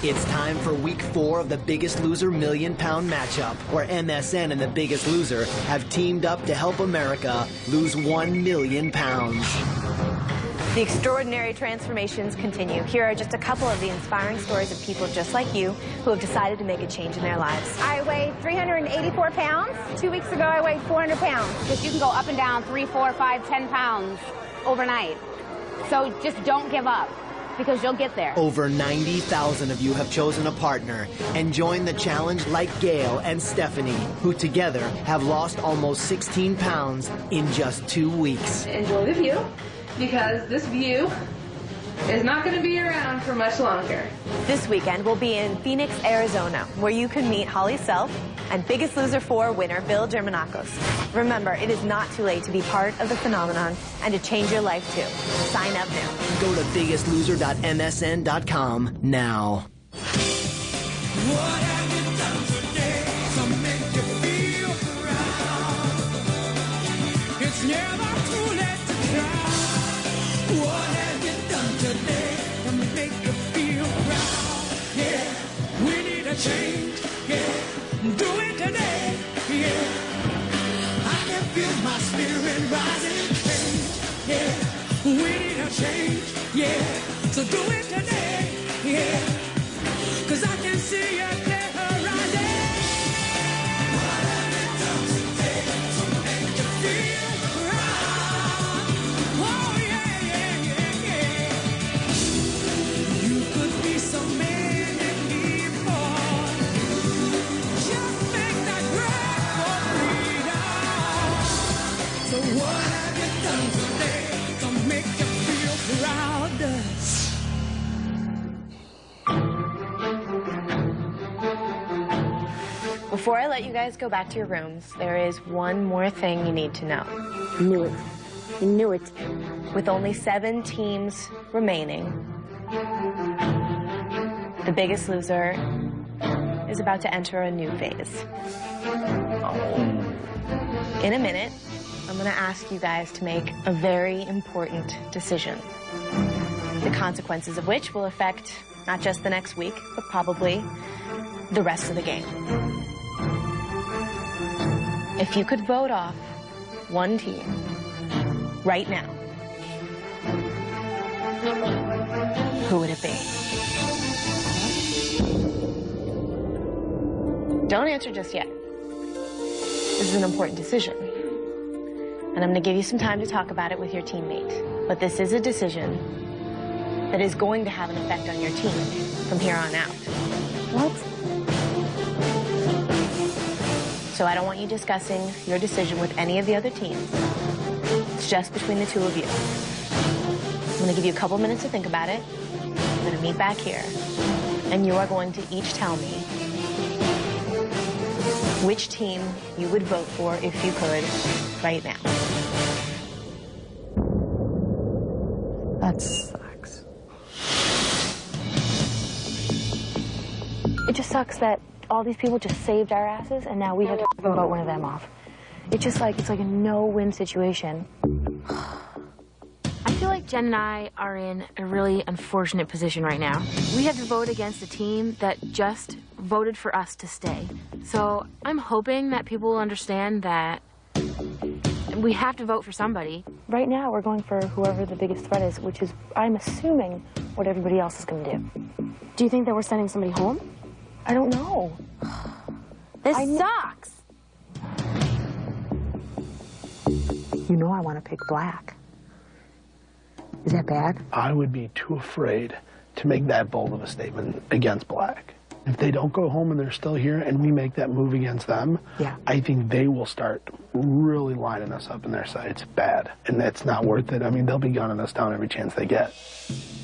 It's time for week 4 of the Biggest Loser £1 Million matchup, where MSN and the Biggest Loser have teamed up to help America lose £1 million. The extraordinary transformations continue. Here are just a couple of the inspiring stories of people just like you who have decided to make a change in their lives. I weighed 384 pounds. 2 weeks ago, I weighed 400 pounds. Because you can go up and down 3, 4, 5, 10 pounds overnight. So just don't give up, because you'll get there. Over 90,000 of you have chosen a partner and joined the challenge like Gail and Stephanie, who together have lost almost 16 pounds in just 2 weeks. Enjoy the view, because this view is not going to be around for much longer. This weekend we'll be in Phoenix, Arizona, where you can meet Holly Self and Biggest Loser 4 winner Bill Germanakos. Remember, it is not too late to be part of the phenomenon and to change your life too. Sign up now. Go to biggestloser.msn.com now. What have you done today to make you feel proud? It's never too late to try. What have you done today to make you feel proud? Yeah, we need a change. Yeah, do it today. Yeah, I can feel my spirit rising. Change. Yeah, we need a change. Yeah, so do it today. Yeah, 'cause I can see you there rising. What have you done today to make you feel proud? Oh yeah, yeah, yeah, yeah. You could be so many people. Just make that break for freedom. So what have you done today to make you feel proud? Before I let you guys go back to your rooms, there is one more thing you need to know. Knew it. You knew it. With only 7 teams remaining, the Biggest Loser is about to enter a new phase. In a minute, I'm going to ask you guys to make a very important decision, the consequences of which will affect not just the next week, but probably the rest of the game. If you could vote off one team right now, who would it be? Don't answer just yet. This is an important decision. And I'm going to give you some time to talk about it with your teammate. But this is a decision that is going to have an effect on your team from here on out. What? So I don't want you discussing your decision with any of the other teams. It's just between the 2 of you. I'm going to give you a couple minutes to think about it. I'm going to meet back here. And you are going to each tell me which team you would vote for if you could right now. That sucks. It just sucks that all these people just saved our asses, and now we have to vote one of them off. It's just like, it's like a no-win situation. I feel like Jen and I are in a really unfortunate position right now. We have to vote against a team that just voted for us to stay. So I'm hoping that people will understand that we have to vote for somebody. Right now, we're going for whoever the biggest threat is, which is, I'm assuming, what everybody else is going to do. Do you think that we're sending somebody home? I don't know. This sucks. You know I want to pick Black. Is that bad? I would be too afraid to make that bold of a statement against Black. If they don't go home and they're still here and we make that move against them, yeah, I think they will start really lining us up in their sights bad. And that's not worth it. I mean, they'll be gunning us down every chance they get.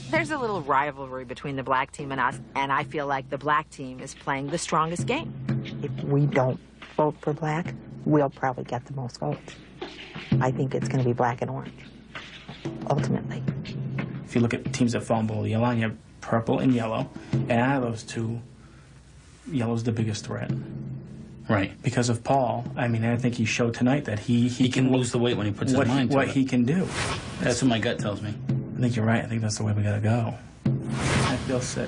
There's a little rivalry between the Black team and us, and I feel like the Black team is playing the strongest game. If we don't vote for Black, we'll probably get the most votes. I think it's going to be Black and Orange, ultimately. If you look at teams that fall in below the yellow line, you have purple and yellow, and out of those 2, yellow's the biggest threat. Right. Because of Paul. I mean, I think he showed tonight that he can lose the weight when he puts his mind to it. What he can do. That's what my gut tells me. I think you're right. I think that's the way we gotta go. I feel sick.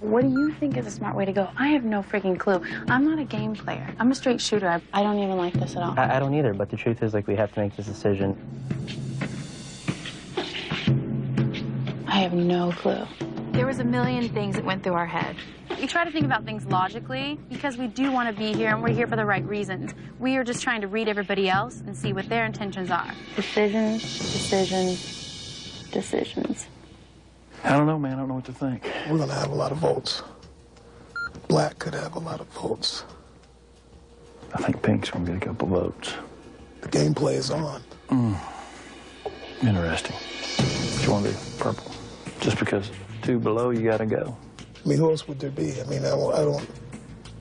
What do you think is a smart way to go? I have no freaking clue. I'm not a game player. I'm a straight shooter. I don't even like this at all. I don't either, but the truth is, like, we have to make this decision. I have no clue. There was a million things that went through our head. We try to think about things logically because we do want to be here and we're here for the right reasons. We are just trying to read everybody else and see what their intentions are. Decisions, decisions, decisions. I don't know, man. I don't know what to think. We're going to have a lot of votes. Black could have a lot of votes. I think Pink's going to get a couple votes. The gameplay is on. Interesting. But you want to do purple? Just because 2 below, you got to go. I mean, who else would there be? I mean, I don't...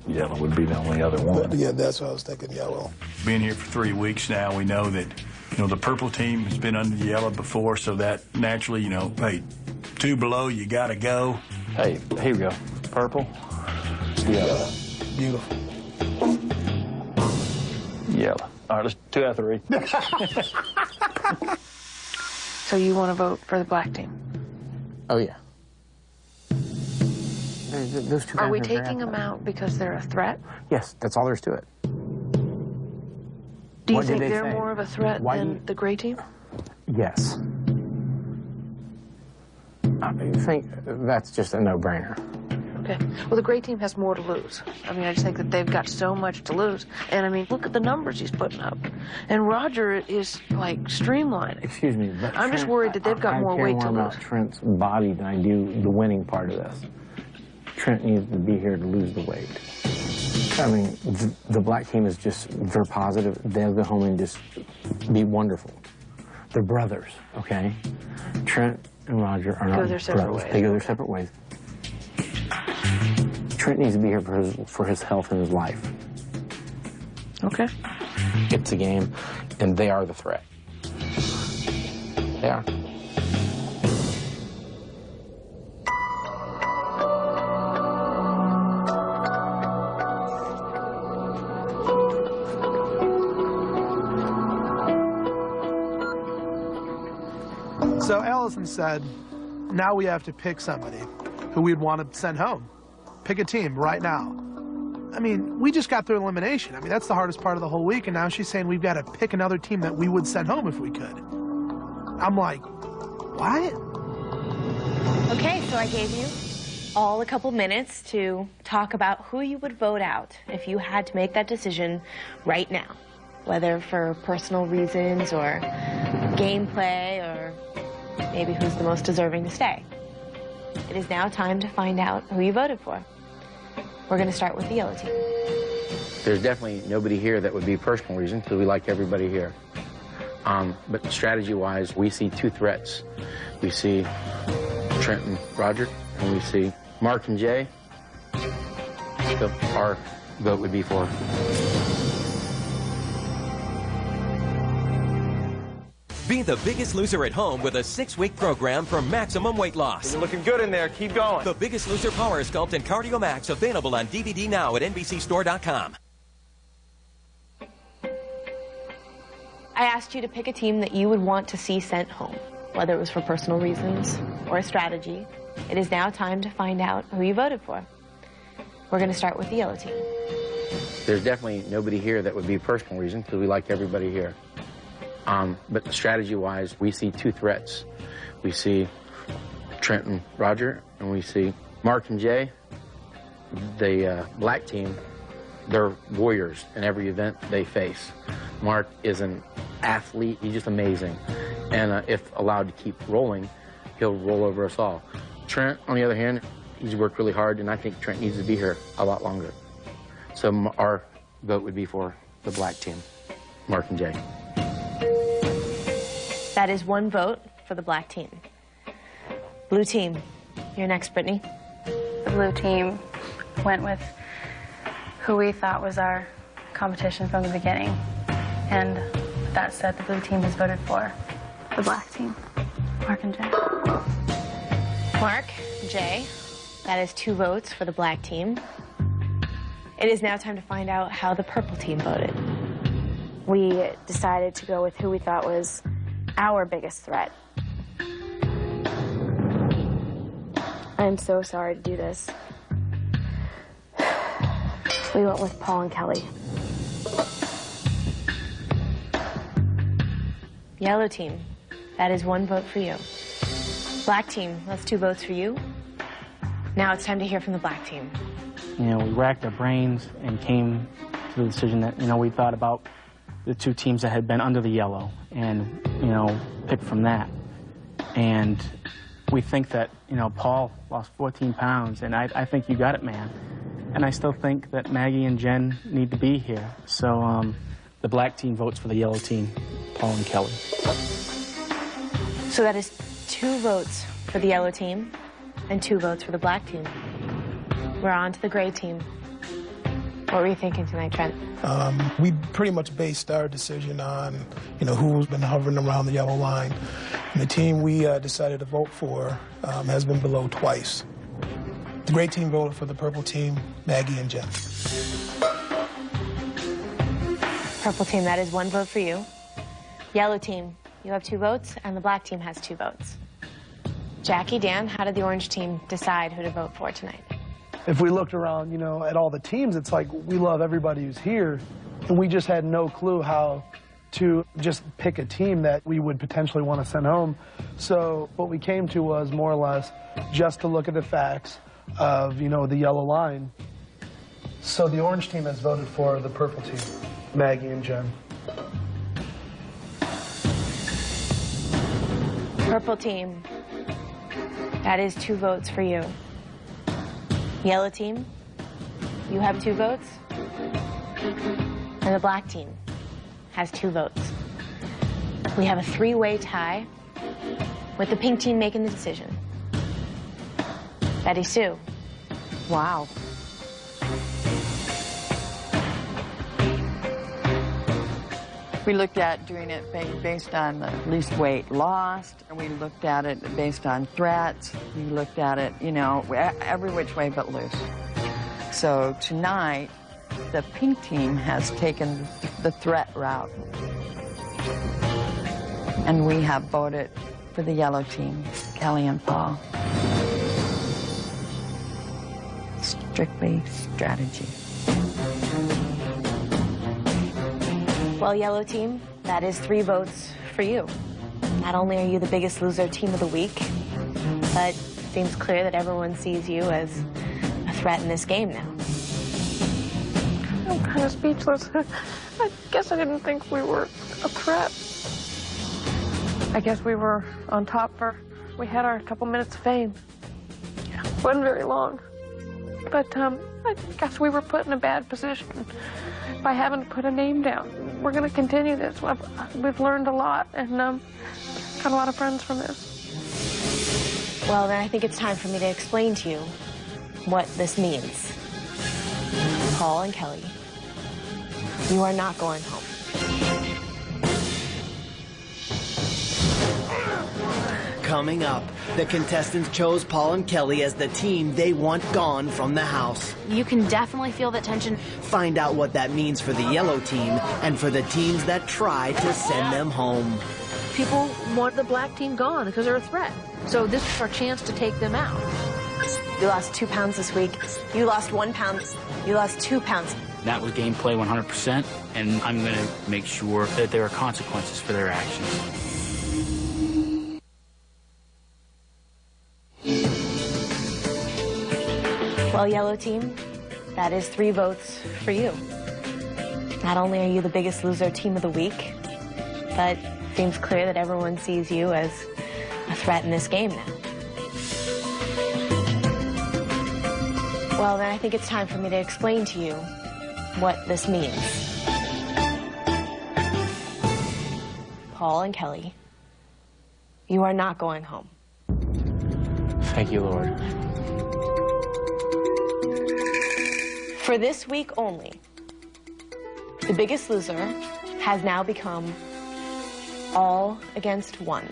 Yellow would be the only other one. Yeah, that's what I was thinking, yellow. Being here for 3 weeks now, we know that, the purple team has been under the yellow before, so that naturally, hey, 2 below, you got to go. Hey, here we go. Purple. Yellow. Beautiful. Yellow. All right, let's 2 out of 3. So you want to vote for the black team? Oh, yeah. Those two Are we guys are taking them out because they're a threat? Yes, that's all there is to it. Do you What did think they they're say? more of a threat Why than do you- the gray team? Yes. I think that's just a no-brainer. Okay. Well, the gray team has more to lose. I mean, I just think that they've got so much to lose. And, I mean, look at the numbers he's putting up. And Roger is, like, streamlining. Excuse me, but I'm just Trent- worried that they've got I more care weight more to about lose. Trent's body than I do the winning part of this. Trent needs to be here to lose the weight. I mean, the black team is just, they're positive. They'll go home and just be wonderful. They're brothers, okay? Trent and Roger are not their separate brothers. ways. They go their separate ways. Trent needs to be here for his health and his life. Okay. It's a game, and they are the threat. They are. So Allison said, now we have to pick somebody who we'd want to send home. Pick a team right now. I mean, we just got through elimination. I mean, that's the hardest part of the whole week, and now she's saying we've got to pick another team that we would send home if we could. I'm like, what? Okay, so I gave you all a couple minutes to talk about who you would vote out if you had to make that decision right now, whether for personal reasons or gameplay or maybe who's the most deserving to stay. It is now time to find out who you voted for. We're going to start with the yellow team. There's definitely nobody here that would be personal reason because we like everybody here. But strategy-wise, we see 2 threats. We see Trent and Roger, and we see Mark and Jay. So our vote would be for. Be the biggest loser at home with a 6-week program for maximum weight loss. You're looking good in there. Keep going. The Biggest Loser Power Sculpt and Cardio Max available on DVD now at NBCStore.com. I asked you to pick a team that you would want to see sent home, whether it was for personal reasons or a strategy. It is now time to find out who you voted for. We're going to start with the yellow team. There's definitely nobody here that would be personal reason because we like everybody here. But strategy-wise, we see 2 threats. We see Trent and Roger, and we see Mark and Jay. The black team, they're warriors in every event they face. Mark is an athlete. He's just amazing. And if allowed to keep rolling, he'll roll over us all. Trent, on the other hand, he's worked really hard, and I think Trent needs to be here a lot longer. So our vote would be for the black team, Mark and Jay. That is 1 vote for the black team. Blue team, you're next, Brittany. The blue team went with who we thought was our competition from the beginning. And with that said, the blue team has voted for the black team, Mark and Jay. Mark, Jay, that is 2 votes for the black team. It is now time to find out how the purple team voted. We decided to go with who we thought was our biggest threat. I'm so sorry to do this. We went with Paul and Kelly. Yellow team, that is 1 vote for you. Black team, that's 2 votes for you. Now it's time to hear from the black team. You know, we racked our brains and came to the decision that, you know, we thought about the 2 teams that had been under the yellow and, you know, picked from that. And we think that, you know, Paul lost 14 pounds, and I think you got it, man. And I still think that Maggie and Jen need to be here. So the black team votes for the yellow team, Paul and Kelly. So that is 2 votes for the yellow team and 2 votes for the black team. We're on to the gray team. What were you thinking tonight, Trent? We pretty much based our decision on, you know, who's been hovering around the yellow line. And the team we decided to vote for has been below twice. The gray team voted for the purple team, Maggie and Jen. Purple team, that is 1 vote for you. Yellow team, you have 2 votes, and the black team has 2 votes. Jackie, Dan, how did the orange team decide who to vote for tonight? If we looked around, you know, at all the teams, it's like we love everybody who's here, and we just had no clue how to just pick a team that we would potentially want to send home. So what we came to was more or less just to look at the facts of, you know, the yellow line. So the orange team has voted for the purple team, Maggie and Jen. Purple team, that is 2 votes for you. Yellow team, you have 2 votes. And the black team has 2 votes. We have a 3-way tie with the pink team making the decision. Betty Sue. Wow. We looked at doing it based on the least weight lost. We looked at it based on threats. We looked at it, you know, every which way but loose. So tonight, the pink team has taken the threat route. And we have voted for the yellow team, Kelly and Paul. Strictly strategy. Well, yellow team, that is 3 votes for you. Not only are you the biggest loser team of the week, but it seems clear that everyone sees you as a threat in this game now. I'm kind of speechless. I guess I didn't think we were a threat. I guess we were on top we had our couple minutes of fame. Wasn't very long. But I guess we were put in a bad position by having to put a name down. We're going to continue this. We've learned a lot and got a lot of friends from this. Well, then I think it's time for me to explain to you what this means. Paul and Kelly, you are not going home. Coming up, the contestants chose Paul and Kelly as the team they want gone from the house. You can definitely feel that tension. Find out what that means for the yellow team and for the teams that try to send them home. People want the black team gone because they're a threat. So this is our chance to take them out. You lost 2 pounds this week. You lost 1 pound. You lost 2 pounds. That was gameplay 100%, and I'm going to make sure that there are consequences for their actions. Well, yellow team, that is 3 votes for you. Not only are you the biggest loser team of the week, but it seems clear that everyone sees you as a threat in this game now. Well, then I think it's time for me to explain to you what this means. Paul and Kelly, you are not going home. Thank you, Lord. For this week only, the biggest loser has now become all against 1.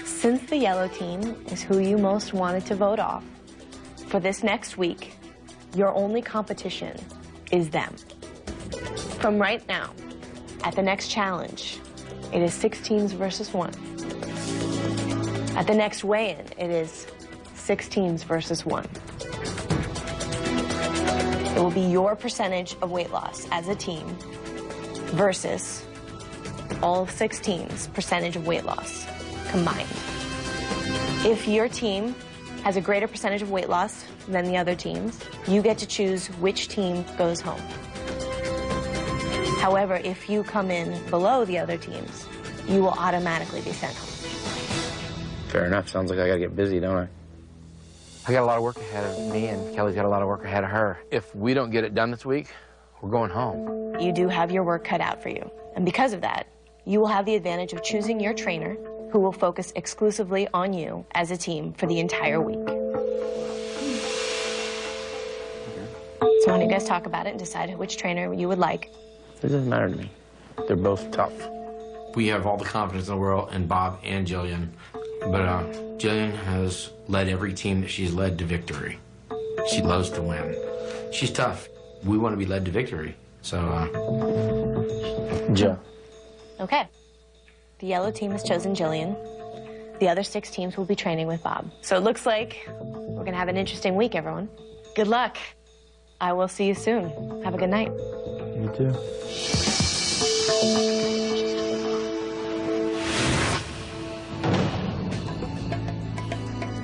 Since the yellow team is who you most wanted to vote off, for this next week, your only competition is them. From right now, at the next challenge, it is 6 teams versus 1. At the next weigh-in, it is 6 teams versus 1. It will be your percentage of weight loss as a team versus all 6 teams' percentage of weight loss combined. If your team has a greater percentage of weight loss than the other teams, you get to choose which team goes home. However, if you come in below the other teams, you will automatically be sent home. Fair enough. Sounds like I gotta get busy, don't I? I got a lot of work ahead of me, and Kelly's got a lot of work ahead of her. If we don't get it done this week, we're going home. You do have your work cut out for you. And because of that, you will have the advantage of choosing your trainer, who will focus exclusively on you as a team for the entire week. So why don't you guys talk about it and decide which trainer you would like? It doesn't matter to me. They're both tough. We have all the confidence in the world in Bob and Jillian, but Jillian has led every team that she's led to victory. She loves to win. She's tough. We want to be led to victory, so Joe. Okay. The yellow team has chosen Jillian. The other 6 teams will be training with Bob. So it looks like we're gonna have an interesting week, everyone. Good luck. I will see you soon. Have a good night. You too.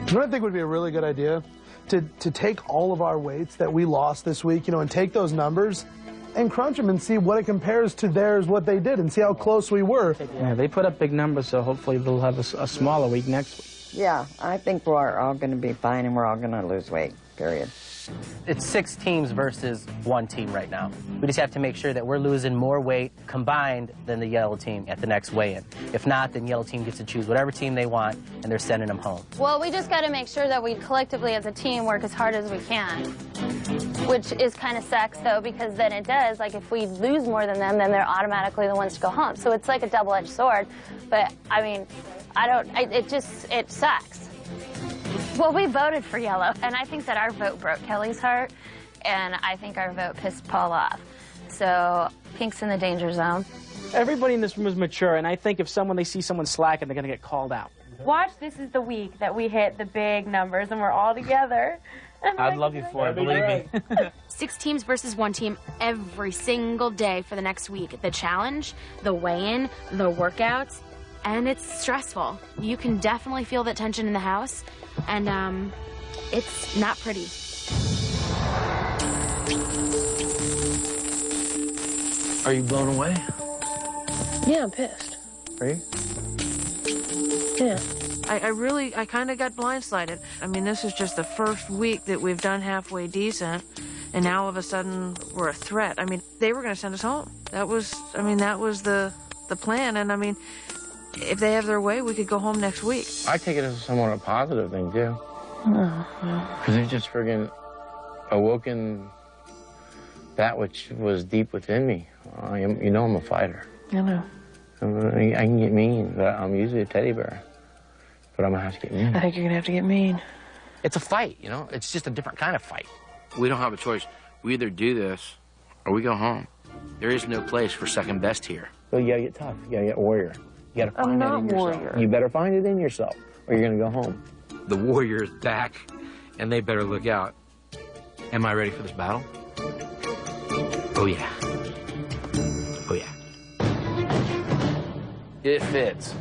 You know what I think would be a really good idea? To take all of our weights that we lost this week, and take those numbers and crunch them and see what it compares to theirs, what they did, and see how close we were. Yeah, they put up big numbers, so hopefully they'll have a smaller week next week. Yeah, I think we're all going to be fine, and we're all going to lose weight, period. It's 6 teams versus 1 team right now. We just have to make sure that we're losing more weight combined than the yellow team at the next weigh-in. If not, then yellow team gets to choose whatever team they want, and they're sending them home. Well, we just got to make sure that we collectively as a team work as hard as we can, which is kind of sucks, though, because then it does, like, if we lose more than them, then they're automatically the ones to go home. So it's like a double-edged sword, but, I mean, it sucks. Well, we voted for yellow, and I think that our vote broke Kelly's heart, and I think our vote pissed Paul off. So pink's in the danger zone. Everybody in this room is mature, and I think if they see someone slacking, they're going to get called out. Watch, this is the week that we hit the big numbers, and we're all together. I'd love you for it, believe me. 6 teams versus 1 team every single day for the next week. The challenge, the weigh-in, the workouts, and it's stressful. You can definitely feel that tension in the house, and it's not pretty. Are you blown away? Yeah, I'm pissed. Are you? Yeah. I kind of got blindsided. I mean, this is just the first week that we've done halfway decent, and now all of a sudden we're a threat. I mean, they were going to send us home. That was the plan, and I mean, if they have their way, we could go home next week. I take it as somewhat a positive thing, too. Because they've just friggin' awoken that which was deep within me. I'm a fighter. I know. I can get mean, but I'm usually a teddy bear. But I'm going to have to get mean. I think you're going to have to get mean. It's a fight, It's just a different kind of fight. we don't have a choice. We either do this or we go home. There is no place for second best here. Well, you gotta get tough. You gotta get warrior. You gotta find that in yourself. warrior. You better find it in yourself, or you're gonna go home. The warrior is back, and they better look out. Am I ready for this battle? Oh, yeah. Oh, yeah. It fits.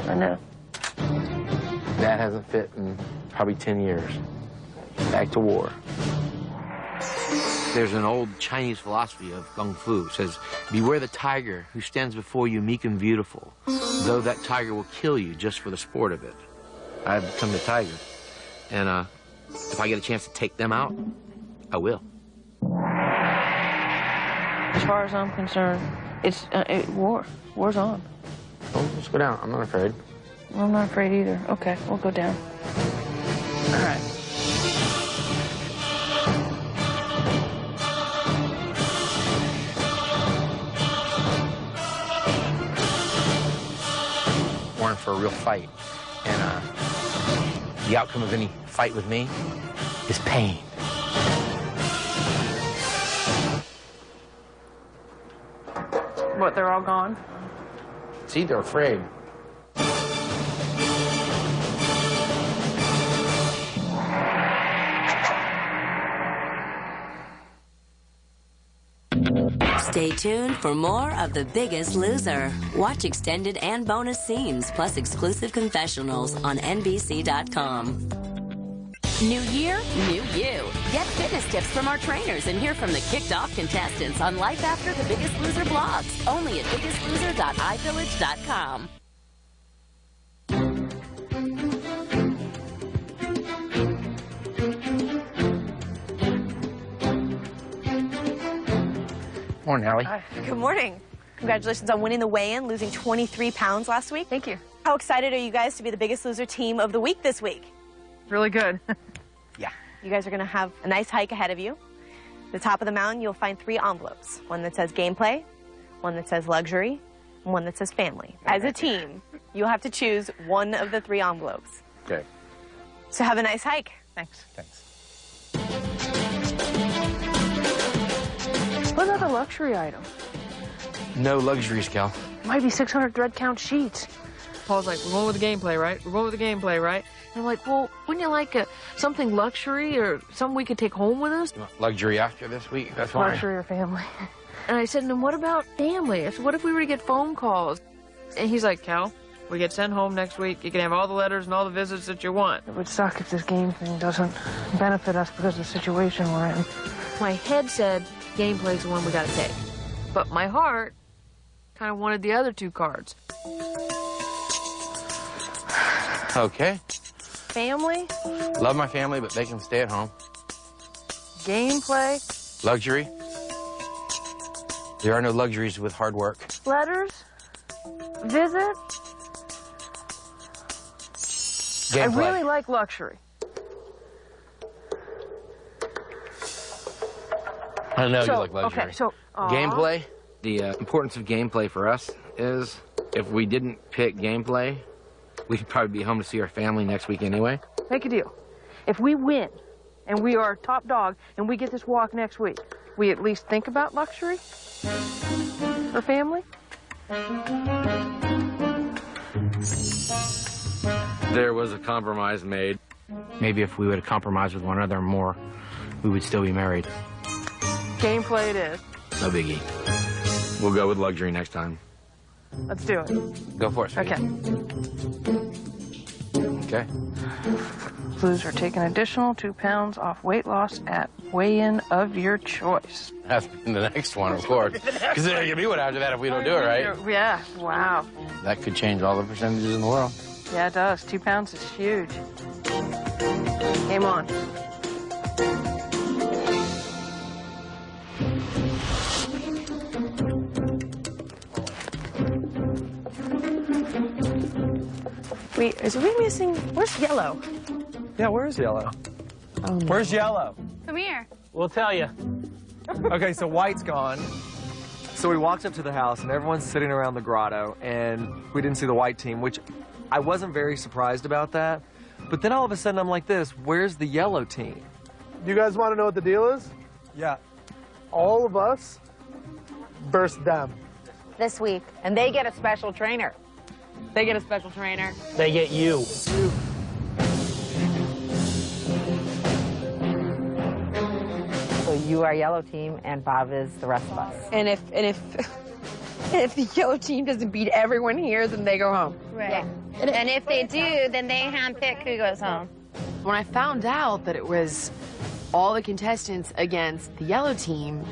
I know. That hasn't fit in probably 10 years. Back to war. There's an old Chinese philosophy of Kung Fu. It says, beware the tiger who stands before you meek and beautiful, though that tiger will kill you just for the sport of it. I've become the tiger. And if I get a chance to take them out, I will. As far as I'm concerned, it's war. War's on. Oh, let's go down. I'm not afraid. I'm not afraid either. Okay, we'll go down. All right. Warren for a real fight. And the outcome of any fight with me is pain. What, they're all gone? See, they're afraid. Stay tuned for more of The Biggest Loser. Watch extended and bonus scenes, plus exclusive confessionals on NBC.com. New year, new you. Get fitness tips from our trainers and hear from the kicked off contestants on Life After The Biggest Loser blogs. Only at biggestloser.ivillage.com. Morning, Allie. Good morning. Congratulations on winning the weigh-in, losing 23 pounds last week. Thank you. How excited are you guys to be the Biggest Loser team of the week this week? Really good. Yeah. You guys are going to have a nice hike ahead of you. At the top of the mountain, you'll find 3 envelopes. One that says gameplay, one that says luxury, and one that says family. As a team, you'll have to choose one of the 3 envelopes. Okay. So have a nice hike. Thanks. Thanks. What about the luxury item? No luxuries, Cal. Might be 600 thread count sheets. Paul's like, we're going with the gameplay, right? We're going with the gameplay, right? And I'm like, well, wouldn't you like something luxury or something we could take home with us? Luxury after this week, that's fine. Luxury or family. And I said, and then what about family? I said, what if we were to get phone calls? And he's like, Cal, we get sent home next week. You can have all the letters and all the visits that you want. It would suck if this game thing doesn't benefit us because of the situation we're in. My head said gameplay's the one we gotta take. But my heart kind of wanted the other 2 cards. Okay. Family, Love my family, but they can stay at home. gameplay, Luxury. There are no luxuries with hard work. letters, visit. Gameplay. I really like luxury. I know So, you like luxury. okay, so, gameplay. The importance of gameplay for us is if we didn't pick gameplay, we could probably be home to see our family next week anyway. Make a deal. If we win and we are top dog and we get this walk next week, we at least think about luxury for family? There was a compromise made. Maybe if we would have compromised with one another more, we would still be married. Gameplay it is. No biggie. We'll go with luxury next time. Let's do it. Go for it, sweetie. Okay. Okay. Loser, take an additional 2 pounds off weight loss at weigh-in of your choice. That's the next one, of course. Because there can be one after that if we don't do it, right? Yeah, wow. That could change all the percentages in the world. Yeah, it does. 2 pounds is huge. Game on. Wait, is we missing? Where's yellow? Yeah, where's yellow? Oh, no. Where's yellow? Come here. We'll tell you. Okay, so white's gone. So we walked up to the house, and everyone's sitting around the grotto, and we didn't see the white team, which I wasn't very surprised about that. But then all of a sudden, I'm like this, where's the yellow team? You guys want to know what the deal is? Yeah. All of us versus them. This week. And they get a special trainer. They get a special trainer. They get you. So you are yellow team, and Bob is the rest of us. And if if the yellow team doesn't beat everyone here, then they go home. Right. Yeah. And if they do, then they handpick who goes home. When I found out that it was all the contestants against the yellow team,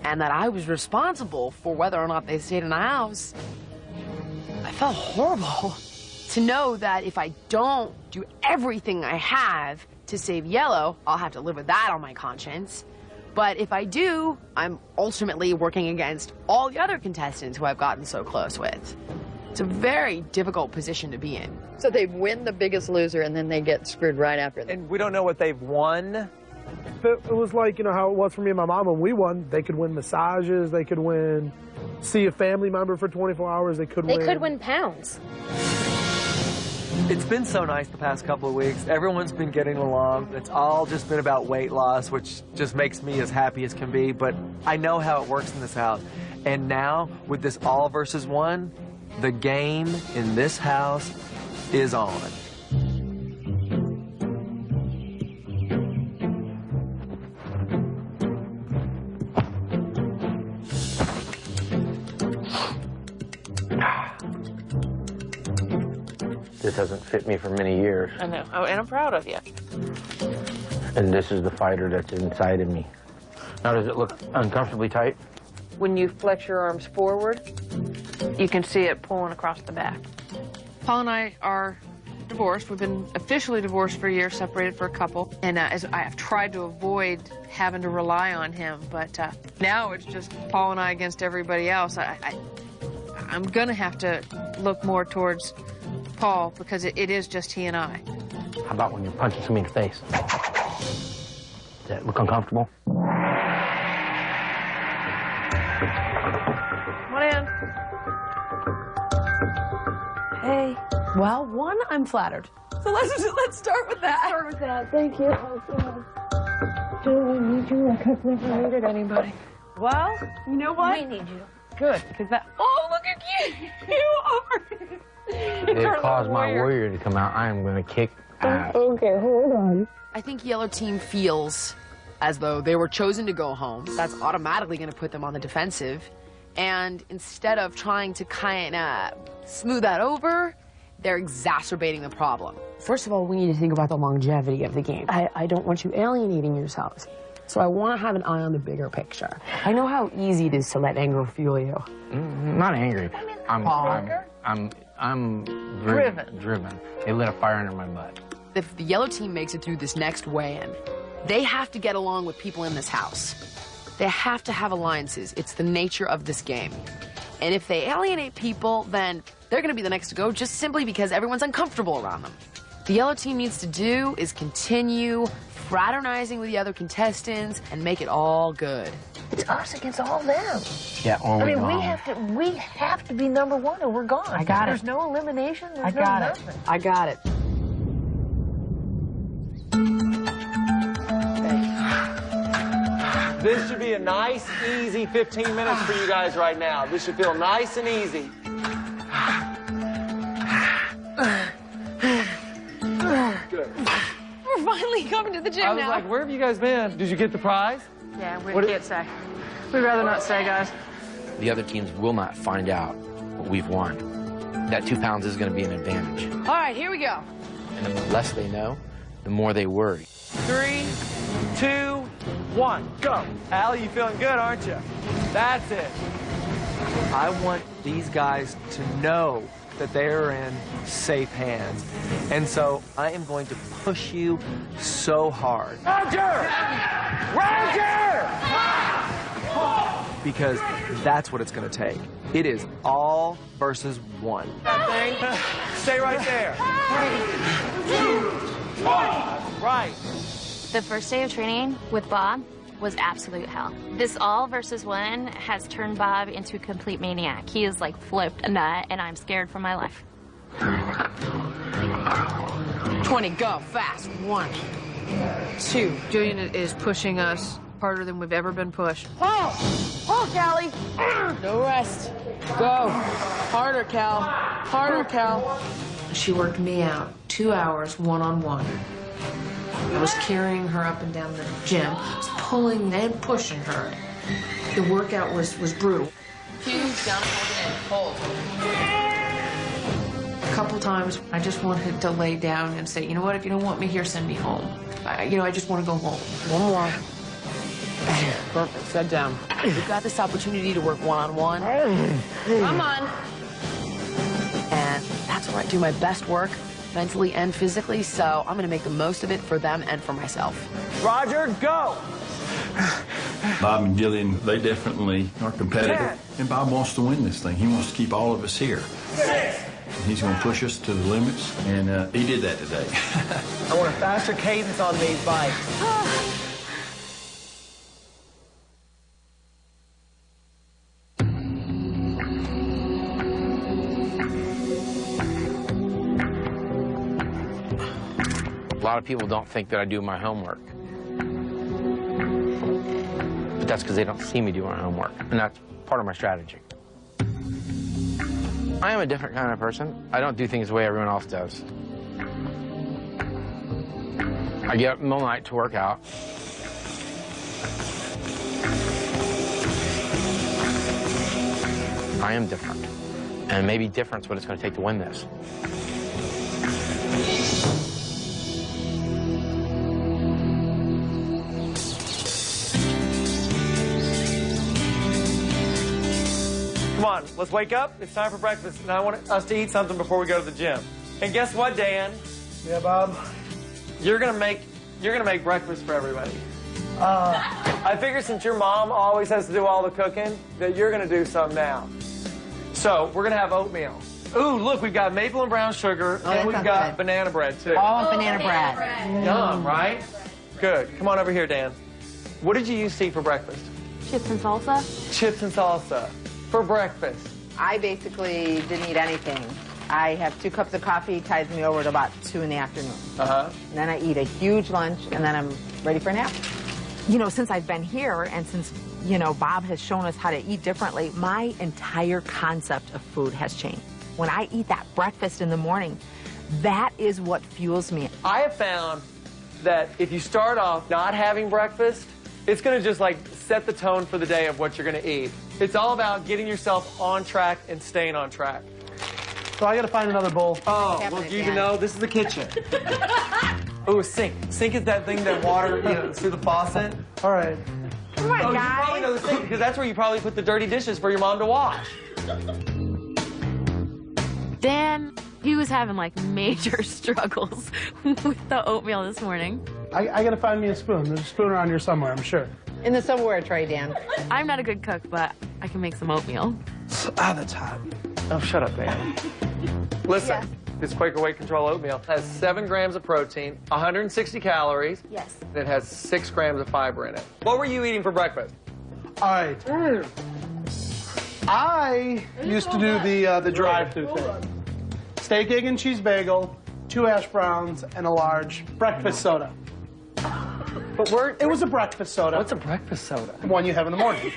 and that I was responsible for whether or not they stayed in the house, I felt horrible. To know that if I don't do everything I have to save yellow, I'll have to live with that on my conscience. But if I do, I'm ultimately working against all the other contestants who I've gotten so close with. It's a very difficult position to be in. So they win the Biggest Loser, and then they get screwed right after that. And we don't know what they've won. But it was like, you know, how it was for me and my mom when we won. They could win massages. They could win, see a family member for 24 hours. They could win pounds. It's been so nice the past couple of weeks. Everyone's been getting along. It's all just been about weight loss, which just makes me as happy as can be. But I know how it works in this house. And now, with this all versus one, the game in this house is on. doesn't fit me for many years. I know, and I'm proud of you. And this is the fighter that's inside of me. Now, does it look uncomfortably tight? When you flex your arms forward, you can see it pulling across the back. Paul and I are divorced. We've been officially divorced for a year, separated for a couple. And as I have tried to avoid having to rely on him, but now it's just Paul and I against everybody else. I'm gonna have to look more towards Paul because it is just he and I. How about when you're punching somebody in the face? Does that look uncomfortable? Come on in. Hey. Well, one, I'm flattered. So let's start with that. Start with that. Thank you. Do I need you like I've never needed anybody? Well, you know what? We need you. Good, because that. Oh, look at you! You are. It caused my warrior to come out. I am going to kick ass. Okay, hold on. I think Yellow Team feels as though they were chosen to go home. That's automatically going to put them on the defensive. And instead of trying to kind of smooth that over, they're exacerbating the problem. First of all, we need to think about the longevity of the game. I don't want you alienating yourselves. So I want to have an eye on the bigger picture. I know how easy it is to let anger fuel you. Not angry. I'm driven. They lit a fire under my butt. If the Yellow Team makes it through this next weigh-in, they have to get along with people in this house. They have to have alliances. It's the nature of this game. And if they alienate people, then they're going to be the next to go just simply because everyone's uncomfortable around them. The Yellow Team needs to do is continue fraternizing with the other contestants and make it all good. It's us against all them. Yeah, I mean, we have to be #1 or we're gone. I got There's no elimination. There's I got no it. nothing. I got it. This should be a nice, easy 15 minutes for you guys right now. This should feel nice and easy. Good. We're finally coming to the gym I was now. like, where have you guys been? Did you get the prize? Yeah, we can't say. We'd rather not say, guys. The other teams will not find out what we've won. That 2 pounds is going to be an advantage. All right, here we go. And the less they know, the more they worry. 3, 2, 1, go. Allie, you feeling good, aren't you? That's it. I want these guys to know that they are in safe hands. And so I am going to push you so hard. Roger! Roger! Because that's what it's going to take. It is all versus one. Stay right there. 3, 2, 1. Right. The first day of training with Bob was absolute hell. This all versus one has turned Bob into a complete maniac. He is like flipped a nut, and I'm scared for my life. 20, go, fast. 1, 2. Julian is pushing us harder than we've ever been pushed. Paul! Paul, Callie! No rest. Go. Harder, Cal. Harder, Cal. She worked me out 2 hours one-on-one. I was carrying her up and down the gym, I was pulling and pushing her. The workout was brutal. Huge down, hold it in. Hold. A couple times, I just wanted to lay down and say, you know what, if you don't want me here, send me home. I just want to go home. One more. Perfect, sit down. We've got this opportunity to work one-on-one. Come on. And that's where I do my best work, mentally and physically, so I'm going to make the most of it for them and for myself. Roger, go! Bob and Jillian, they definitely are competitive. And Bob wants to win this thing. He wants to keep all of us here. 6. He's going to push us to the limits, and he did that today. I want a faster cadence on these bikes. A lot of people don't think that I do my homework. But that's because they don't see me do my homework, and that's part of my strategy. I am a different kind of person. I don't do things the way everyone else does. I get up in the middle of the night to work out. I am different. And maybe different's what it's going to take to win this. on, let's wake up. It's time for breakfast, and I want us to eat something before we go to the gym. And guess what, Dan? Yeah, Bob? You're gonna make breakfast for everybody. I figure since your mom always has to do all the cooking, that you're gonna do some now. So we're gonna have oatmeal. Ooh, look, we've got maple and brown sugar, and we've got banana bread too. Oh, banana bread. Yum, right? Good. Come on over here, Dan. What did you used to eat for breakfast? Chips and salsa? Chips and salsa for breakfast. I basically didn't eat anything. I have 2 cups of coffee, tides me over to about 2 in the afternoon. Uh-huh. And then I eat a huge lunch, and then I'm ready for a nap. You know, since I've been here and since, you know, Bob has shown us how to eat differently, my entire concept of food has changed. When I eat that breakfast in the morning, that is what fuels me. I have found that if you start off not having breakfast, it's going to just like set the tone for the day of what you're going to eat. It's all about getting yourself on track and staying on track. So I got to find another bowl. Oh, well, do you even know? This is the kitchen. Oh, a sink. Sink is that thing that water, through the faucet. All right. Come on, you probably know the sink because that's where you probably put the dirty dishes for your mom to wash. Dan, he was having like major struggles with the oatmeal this morning. I got to find me a spoon. There's a spoon around here somewhere, I'm sure. In the somewhere tray, Dan. I'm not a good cook, but I can make some oatmeal. That's hot. Oh, shut up, Dan. Listen, this Quaker Weight Control oatmeal has 7 grams of protein, 160 calories. Yes. And it has 6 grams of fiber in it. What were you eating for breakfast? All right. I used to do the drive-thru thing. Steak, egg, and cheese bagel, 2 hash browns, and a large breakfast soda. But it was a breakfast soda. What's a breakfast soda? The one you have in the morning.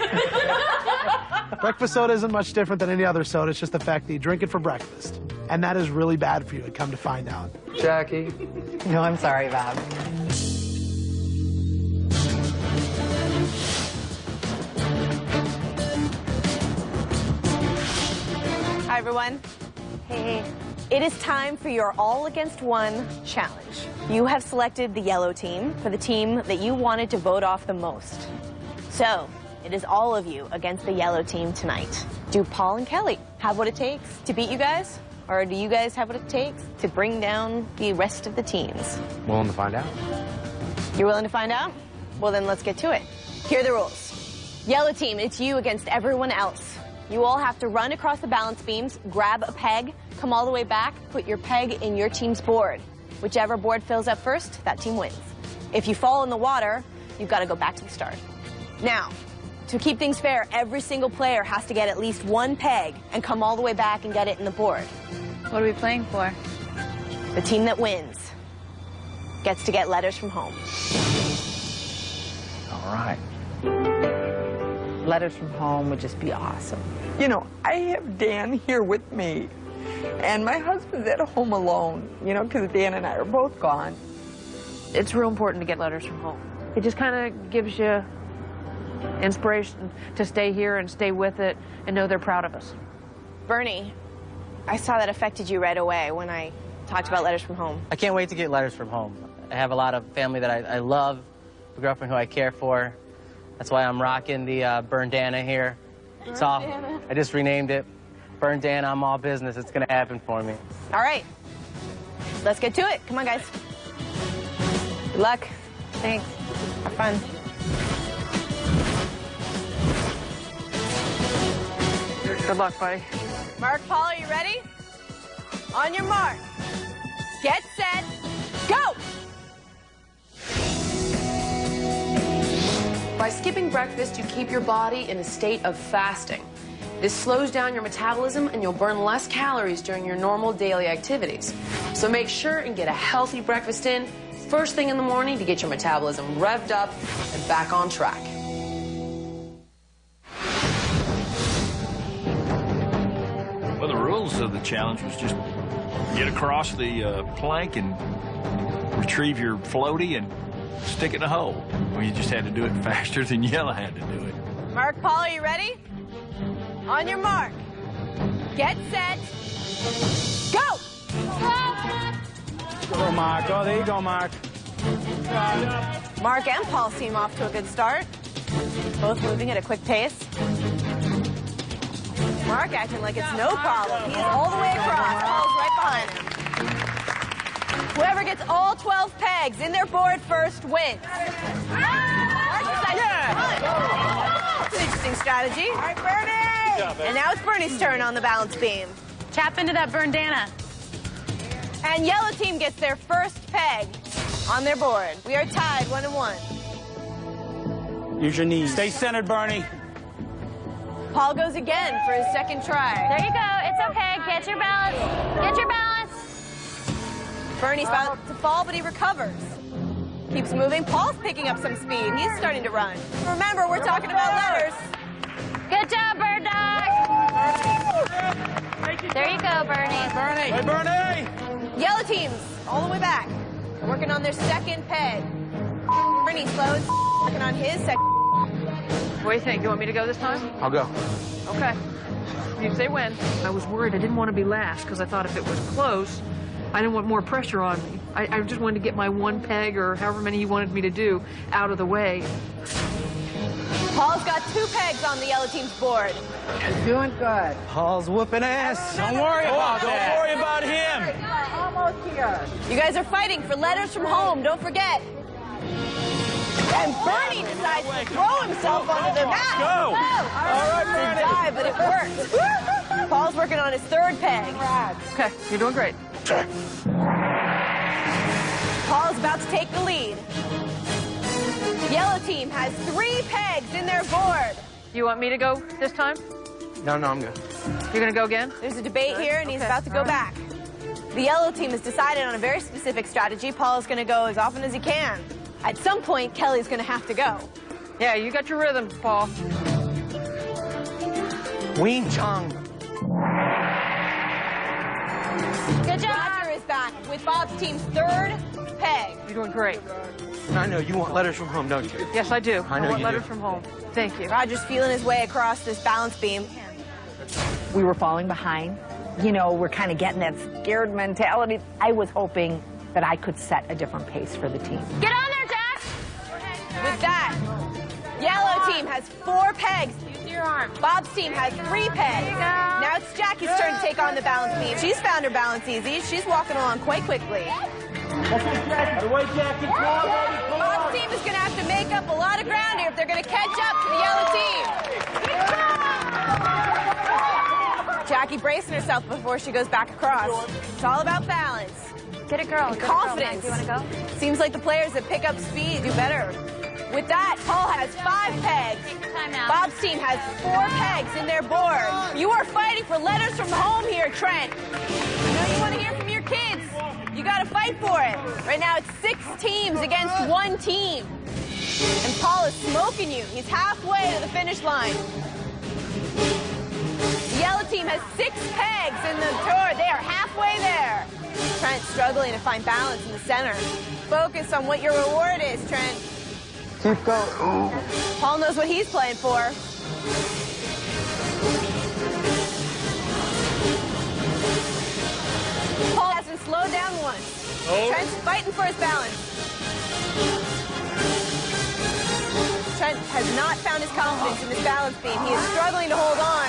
Breakfast soda isn't much different than any other soda. It's just the fact that you drink it for breakfast. And that is really bad for you, I'd come to find out. Jackie? No, I'm sorry, Bob. Hi, everyone. Hey. It is time for your all-against-one challenge. You have selected the yellow team for the team that you wanted to vote off the most. So, it is all of you against the yellow team tonight. Do Paul and Kelly have what it takes to beat you guys? Or do you guys have what it takes to bring down the rest of the teams? Willing to find out. You're willing to find out? Well, then let's get to it. Here are the rules. Yellow team, it's you against everyone else. You all have to run across the balance beams, grab a peg, come all the way back, put your peg in your team's board. Whichever board fills up first, that team wins. If you fall in the water, you've got to go back to the start. Now, to keep things fair, every single player has to get at least 1 peg and come all the way back and get it in the board. What are we playing for? The team that wins gets to get letters from home. All right. Letters from home would just be awesome. You know, I have Dan here with me, and my husband's at home alone, you know, because Dan and I are both gone. It's real important to get letters from home. It just kind of gives you inspiration to stay here and stay with it and know they're proud of us. Bernie, I saw that affected you right away when I talked about letters from home. I can't wait to get letters from home. I have a lot of family that I love, a girlfriend who I care for. That's why I'm rocking the Burndana here. It's all, I just renamed it. Burndana, I'm all business. It's going to happen for me. All right. Let's get to it. Come on, guys. Good luck. Thanks. Have fun. Good luck, buddy. Mark, Paul, are you ready? On your mark. Get set. Go! By skipping breakfast, you keep your body in a state of fasting. This slows down your metabolism and you'll burn less calories during your normal daily activities. So make sure and get a healthy breakfast in first thing in the morning to get your metabolism revved up and back on track. Well, the rules of the challenge was just get across the plank and retrieve your floaty and stick it in a hole. Well, you just had to do it faster than Yella had to do it. Mark, Paul, are you ready? On your mark. Get set. Go! Go, Mark. Oh, there you go, Mark. Mark and Paul seem off to a good start. Both moving at a quick pace. Mark acting like it's no problem. He is all the way across. Paul's right behind him. Whoever gets all 12 pegs in their board first wins. Mark decides to run. That's an interesting strategy. All right, Bernie! Good job, and now it's Bernie's turn on the balance beam. Tap into that Burndana. And yellow team gets their first peg on their board. We are tied 1-1. Use your knees. Stay centered, Bernie. Paul goes again for his second try. There you go. It's okay. Get your balance. Get your balance. Bernie's about to fall, but he recovers. Keeps moving. Paul's picking up some speed. He's starting to run. Remember, we're talking about letters. Good job, Bird Dog. There you go, Bernie. Bernie. Hey, Bernie. Yellow team's all the way back. They're working on their second peg. Bernie slows, working on his second. What do you think? You want me to go this time? I'll go. Okay. You say when. I was worried. I didn't want to be last because I thought if it was close, I didn't want more pressure on me. I just wanted to get my one peg or however many he wanted me to do out of the way. Paul's got 2 pegs on the yellow team's board. Doing good. Paul's whooping ass. Don't worry about that. Don't worry about him. Almost here. You guys are fighting for letters from home. Don't forget. And Bernie decides to throw himself onto the mat. Go. All right, Bernie. To die, but it worked. Paul's working on his third peg. Okay, you're doing great. Paul's about to take the lead. Yellow team has 3 pegs in their board. You want me to go this time? No, I'm good. You're going to go again? There's a debate here, and he's about to go back. The yellow team has decided on a very specific strategy. Paul is going to go as often as he can. At some point, Kelly's going to have to go. Yeah, you got your rhythm, Paul. Wing Chong. Good job. Roger is back with Bob's team's 3rd peg. You're doing great. I know you want letters from home, don't you? Yes, I do. I know want you letters do. from home. Thank you. Roger's feeling his way across this balance beam. We were falling behind. You know, we're kind of getting that scared mentality. I was hoping that I could set a different pace for the team. Get on there, Jack. With that, yellow team has 4 pegs. Use your arm. Bob's team has 3 pegs. Now it's Jackie's turn to take on the balance beam. She's found her balance easy. She's walking along quite quickly. Away, Jackie. Come on, baby. Come Bob's on. team is going to have to make up a lot of ground here if they're going to catch up to the yellow team. Jackie bracing herself before she goes back across. It's all about balance. Get a girl. And Get a girl, confidence. Mac. You want to go? Seems like the players that pick up speed do better. With that, Paul has 5 pegs. Take your time out. Bob's team has 4 pegs in their board. You are fighting for letters from home here, Trent. I know you want to hear from your kids. You got to fight for it. Right now, it's 6 teams against 1 team. And Paul is smoking you. He's halfway to the finish line. The yellow team has 6 pegs in the tour. They are halfway there. Trent struggling to find balance in the center. Focus on what your reward is, Trent. Keep going. Paul knows what he's playing for. Paul hasn't slowed down once. Trent's fighting for his balance. Trent has not found his confidence in this balance beam. He is struggling to hold on.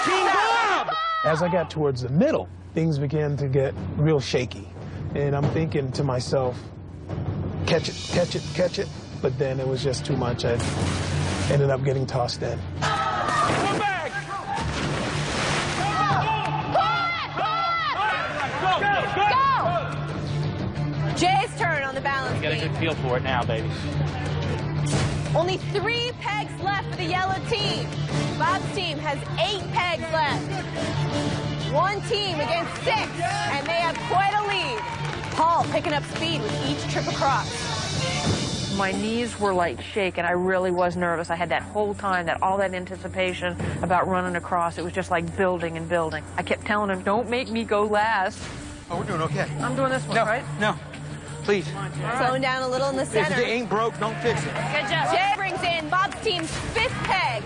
Team Bob! As I got towards the middle, things began to get real shaky. And I'm thinking to myself, catch it, catch it, catch it. But then it was just too much. I ended up getting tossed in. Come back! Go! Jay's turn on the balance You got a beam. good feel for it now, baby. Only 3 pegs left for the yellow team. Bob's team has 8 pegs left. 1 team against 6, and they have quite a lead. Paul picking up speed with each trip across. My knees were like shaking. I really was nervous. I had that whole time, all that anticipation about running across. It was just like building and building. I kept telling him, don't make me go last. Oh, we're doing okay. I'm doing this one, right? No. Please. Slowing down a little in the center. If it ain't broke, don't fix it. Good job. Jay brings in Bob's team's 5th peg.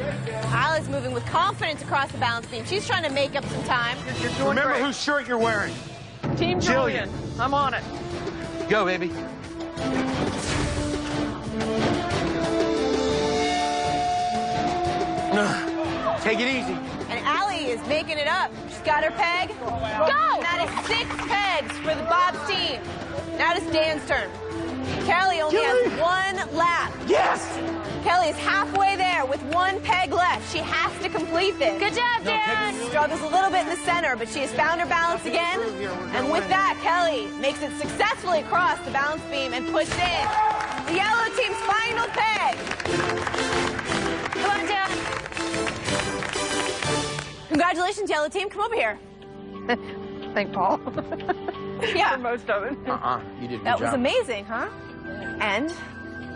Isla's moving with confidence across the balance beam. She's trying to make up some time. You're doing Remember great. whose shirt you're wearing. Team Julian. I'm on it. Go, baby. Take it easy. And Allie is making it up. She's got her peg. Go! And that is 6 pegs for the Bob's team. Now it's Dan's turn. Kelly only has 1 lap. Yes! Kelly is halfway there with 1 peg left. She has to complete this. Good job, Dan. Struggles a little bit in the center, but she has found her balance again. And with that, Kelly makes it successfully across the balance beam and pushed in the yellow team's final peg. Come on, Dan. Congratulations, yellow team. Come over here. Thank Paul. Yeah. For most of it. You did a good That was job. amazing, huh? And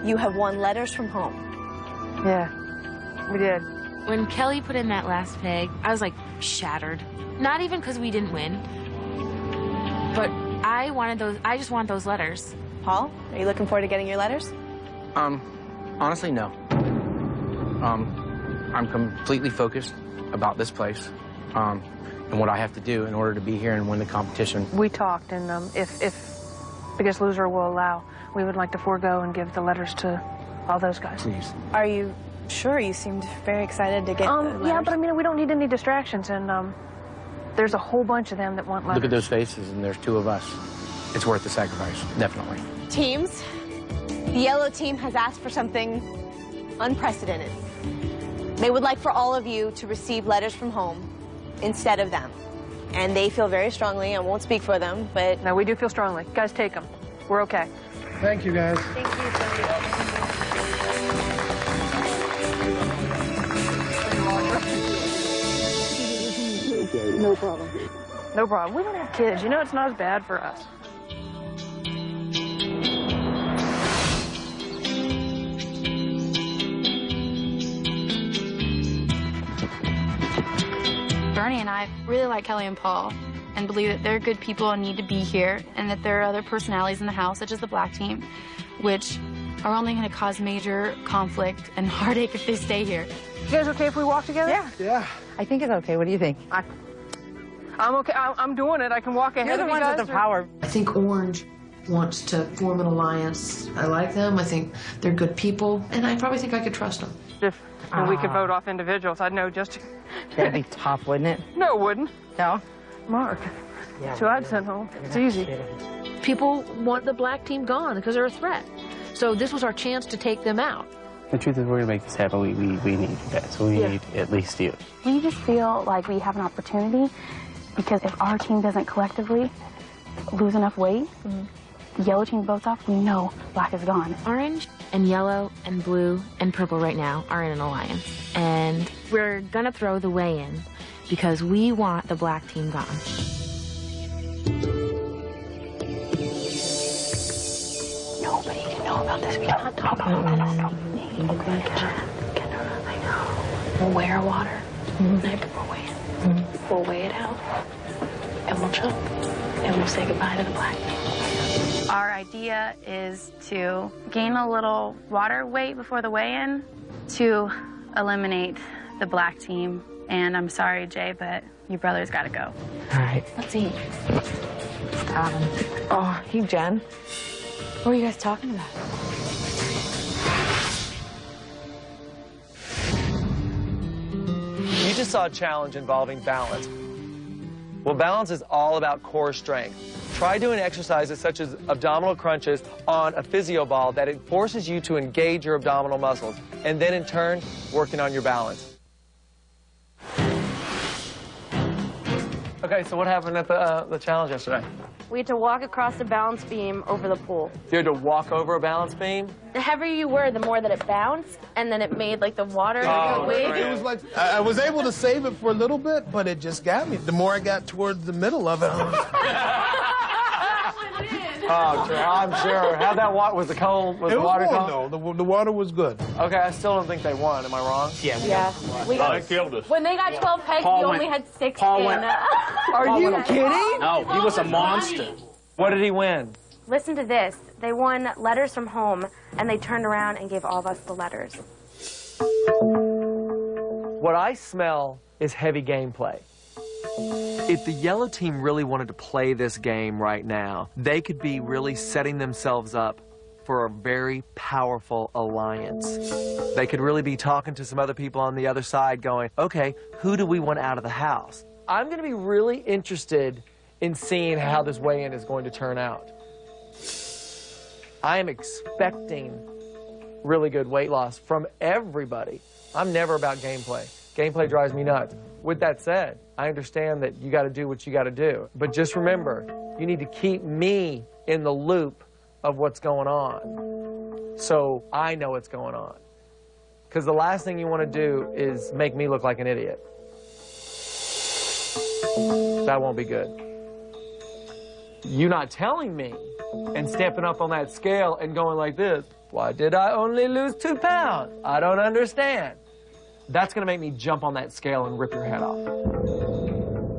you have won letters from home. Yeah, we did. When Kelly put in that last peg, I was like shattered. Not even because we didn't win, but I just wanted those letters. Paul, are you looking forward to getting your letters? Honestly, no. I'm completely focused about this place, and what I have to do in order to be here and win the competition. We talked, and if Biggest Loser will allow, we would like to forego and give the letters to all those guys. Please. Are you sure? You seemed very excited to get the letters. Yeah, but I mean, we don't need any distractions, and there's a whole bunch of them that want letters. Look at those faces, and there's 2 of us. It's worth the sacrifice, definitely. Teams, the yellow team has asked for something unprecedented. They would like for all of you to receive letters from home instead of them. And they feel very strongly, I won't speak for them, but... No, we do feel strongly. Guys, take them. We're okay. Thank you, guys. Thank you, Sonia. No problem. No problem. We don't have kids. You know, it's not as bad for us. Bernie and I really like Kelly and Paul and believe that they're good people and need to be here, and that there are other personalities in the house, such as the black team, which are only going to cause major conflict and heartache if they stay here. You guys okay if we walk together? Yeah. Yeah. I think it's okay. What do you think? I'm okay. I'm doing it. I can walk ahead You're the of you ones guys. with the power. I think Orange wants to form an alliance. I like them. I think they're good people, and I probably think I could trust them. If we could vote off individuals, I'd know just... That'd be tough, wouldn't it? No, it wouldn't. No? Mark. Yeah. So I'd send home. It's easy. People want the black team gone because they're a threat. So this was our chance to take them out. The truth is, we're going to make this happen. We need you guys. So we need at least you. We just feel like we have an opportunity, because if our team doesn't collectively lose enough weight, the yellow team votes off, we know black is gone. Orange and yellow and blue and purple right now are in an alliance. And we're gonna throw the weigh-in because we want the black team gone. Nobody can know about this. We cannot talk about this. I know. We'll weigh our water the night before weigh-in. We'll weigh it out, and we'll jump, and we'll say goodbye to the black team. Our idea is to gain a little water weight before the weigh-in to eliminate the black team. And I'm sorry, Jay, but your brother's got to go. All right. Let's eat. Oh, hey, Jen. What are you guys talking about? You just saw a challenge involving balance. Well, balance is all about core strength. Try doing exercises such as abdominal crunches on a physio ball that it forces you to engage your abdominal muscles, and then in turn, working on your balance. Okay, so what happened at the challenge yesterday? We had to walk across the balance beam over the pool. You had to walk over a balance beam? The heavier you were, the more that it bounced, and then it made like the water Oh, go wave. It was like, I was able to save it for a little bit, but it just got me. The more I got towards the middle of it, Oh, I'm sure. How that water was the cold? Was it the was water warm, cold? though. The water was good. Okay, I still don't think they won. Am I wrong? Yeah. They killed us. When they got 12 pegs, Paul we went- only had 6 Paul in. went- Are you kidding? No, he was a monster. What did he win? Listen to this. They won letters from home, and they turned around and gave all of us the letters. What I smell is heavy gameplay. If the yellow team really wanted to play this game right now, they could be really setting themselves up for a very powerful alliance. They could really be talking to some other people on the other side going, okay, who do we want out of the house? I'm going to be really interested in seeing how this weigh-in is going to turn out. I am expecting really good weight loss from everybody. I'm never about gameplay. Gameplay drives me nuts. With that said, I understand that you got to do what you got to do. But just remember, you need to keep me in the loop of what's going on so I know what's going on. Because the last thing you want to do is make me look like an idiot. That won't be good. You not telling me and stepping up on that scale and going like this, why did I only lose 2 pounds? I don't understand. That's going to make me jump on that scale and rip your head off.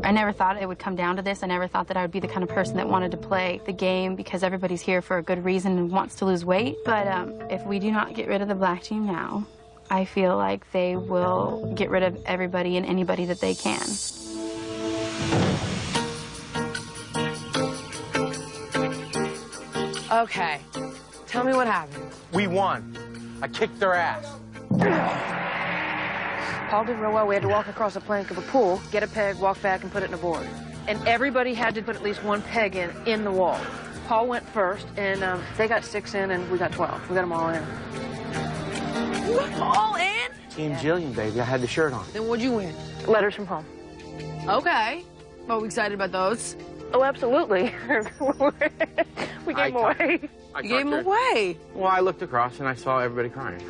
I never thought it would come down to this. I never thought that I would be the kind of person that wanted to play the game because everybody's here for a good reason and wants to lose weight. But if we do not get rid of the black team now, I feel like they will get rid of everybody and anybody that they can. Okay, tell me what happened. We won. I kicked their ass. Paul did real well. We had to walk across the plank of a pool, get a peg, walk back, and put it in a board. And everybody had to put at least 1 peg in the wall. Paul went first, and they got 6 in, and we got 12. We got them all in. You went all in? Team Jillian, baby. I had the shirt on. Then what'd you win? Letters from home. Okay. Well, we excited about those? Oh, absolutely. We gave them away. You gave them away? Well, I looked across and I saw everybody crying.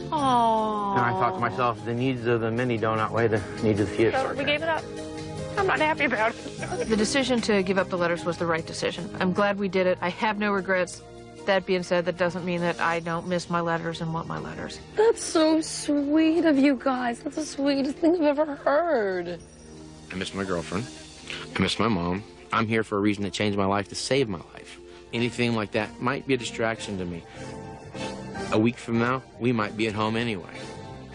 Aww. And I thought to myself, the needs of the many don't outweigh the needs of the few. So we gave it up. I'm not happy about it. The decision to give up the letters was the right decision. I'm glad we did it. I have no regrets. That being said, that doesn't mean that I don't miss my letters and want my letters. That's so sweet of you guys. That's the sweetest thing I've ever heard. I miss my girlfriend. I miss my mom. I'm here for a reason to change my life, to save my life. Anything like that might be a distraction to me. A week from now, we might be at home anyway.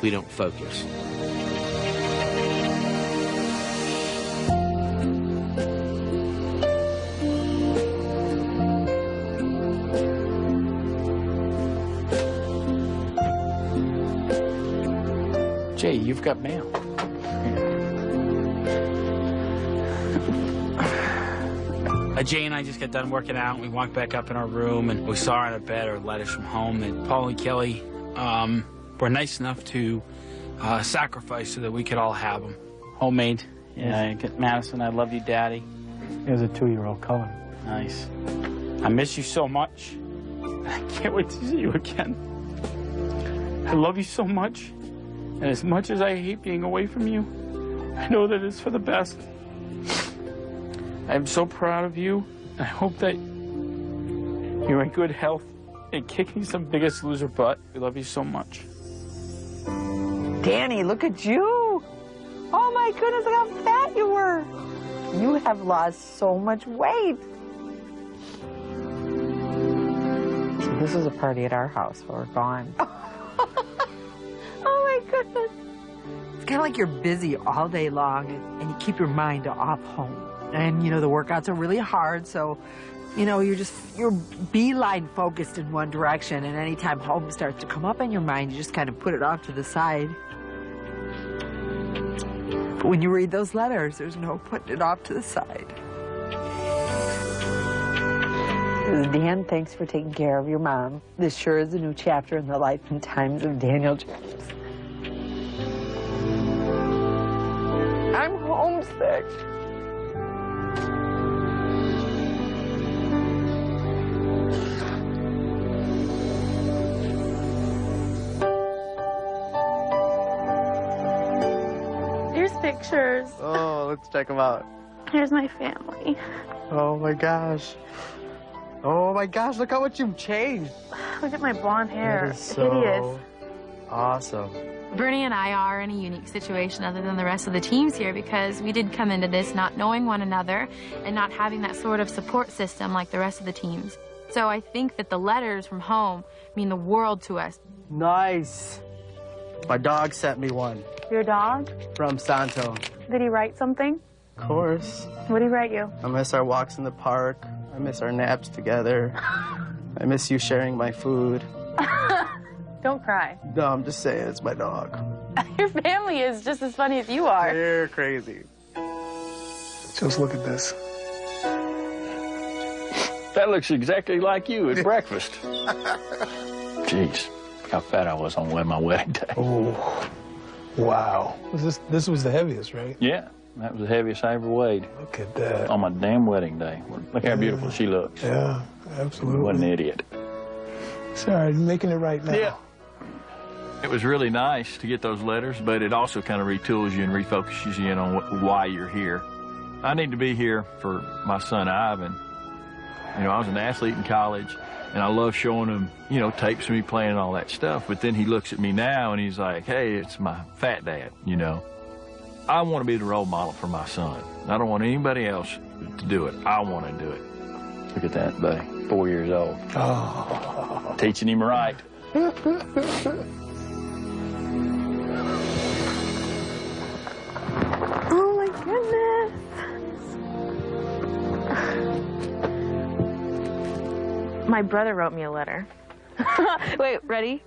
We don't focus. Jay, you've got mail. Jay and I just got done working out, and we walked back up in our room, and we saw on our bed our letters from home, and Paul and Kelly were nice enough to sacrifice so that we could all have them. Homemade. Yeah, Madison, I love you, Daddy. It was a 2-year-old color. Nice. I miss you so much. I can't wait to see you again. I love you so much, and as much as I hate being away from you, I know that it's for the best. I'm so proud of you. I hope that you're in good health and kicking some Biggest Loser butt. We love you so much. Danny, look at you. Oh my goodness, look how fat you were. You have lost so much weight. So this is a party at our house while we're gone. Oh my goodness. It's kind of like you're busy all day long and you keep your mind off home. And, you know, the workouts are really hard, so, you know, you're beeline focused in one direction, and anytime home starts to come up in your mind, you just kind of put it off to the side. But when you read those letters, there's no putting it off to the side. Dan, thanks for taking care of your mom. This sure is a new chapter in the life and times of Daniel James. I'm homesick. Pictures. Oh, let's check them out. Here's my family. Oh my gosh. Oh my gosh, look how much you've changed. Look at my blonde hair. That is so hideous. Awesome. Bernie and I are in a unique situation other than the rest of the teams here because we did come into this not knowing one another and not having that sort of support system like the rest of the teams. So I think that the letters from home mean the world to us. Nice. My dog sent me one. Your dog? From Santo. Did he write something? Of course. What did he write you? I miss our walks in the park. I miss our naps together. I miss you sharing my food. Don't cry. No, I'm just saying, it's my dog. Your family is just as funny as you are. They're crazy. Just look at this. That looks exactly like you at breakfast. Jeez, how fat I was on my wedding day. Oh, wow. This was the heaviest, right? Yeah, that was the heaviest I ever weighed. Look at that. On my damn wedding day. Look how beautiful she looks. Yeah, absolutely. What an idiot. Sorry, I'm making it right now. Yeah. It was really nice to get those letters, but it also kind of retools you and refocuses you in on why you're here. I need to be here for my son, Ivan. You know, I was an athlete in college, and I love showing him, you know, tapes of me playing and all that stuff. But then he looks at me now, and he's like, hey, it's my fat dad, you know. I want to be the role model for my son. I don't want anybody else to do it. I want to do it. Look at that, buddy. 4 years old. Oh. Teaching him right. Oh, my goodness. My brother wrote me a letter. Wait, ready?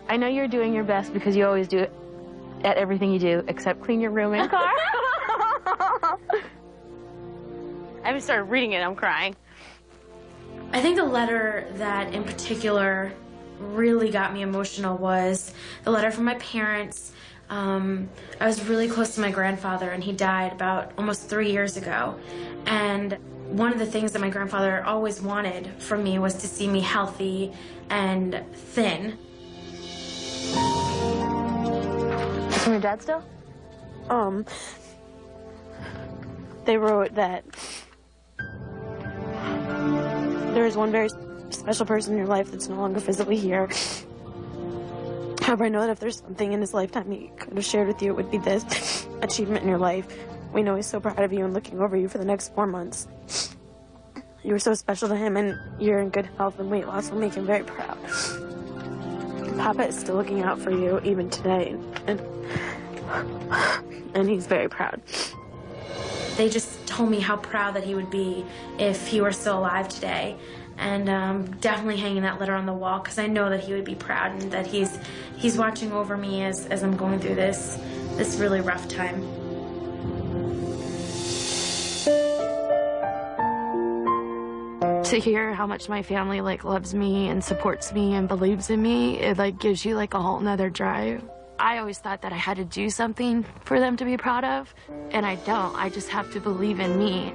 I know you're doing your best because you always do it at everything you do except clean your room and car. I haven't started reading it, I'm crying. I think the letter that in particular really got me emotional was the letter from my parents. I was really close to my grandfather, and he died about almost 3 years ago. And one of the things that my grandfather always wanted from me was to see me healthy and thin. Is from your dad still? They wrote that there is one very special person in your life that's no longer physically here. However, I know that if there's something in his lifetime he could have shared with you, it would be this achievement in your life. We know he's so proud of you and looking over you for the next 4 months. You were so special to him, and you're in good health, and weight loss will make him very proud. Papa is still looking out for you even today, and he's very proud. They just told me how proud that he would be if he were still alive today. And definitely hanging that letter on the wall because I know that he would be proud and that he's watching over me as I'm going through this really rough time. To hear how much my family loves me and supports me and believes in me, it gives you a whole nother drive. I always thought that I had to do something for them to be proud of, and I don't. I just have to believe in me.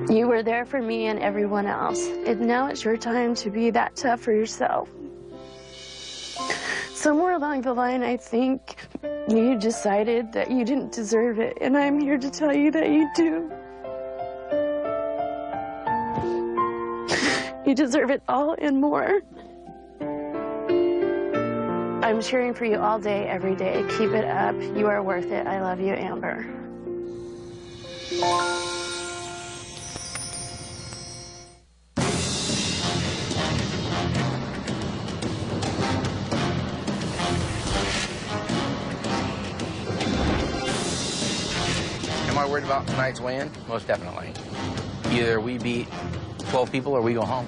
You were there for me and everyone else, and now it's your time to be that tough for yourself. Somewhere along the line, I think you decided that you didn't deserve it, and I'm here to tell you that you do. You deserve it all and more. I'm cheering for you all day, every day. Keep it up. You are worth it. I love you, Amber. Am I worried about tonight's weigh-in? Most definitely. Either we beat 12 people or we go home.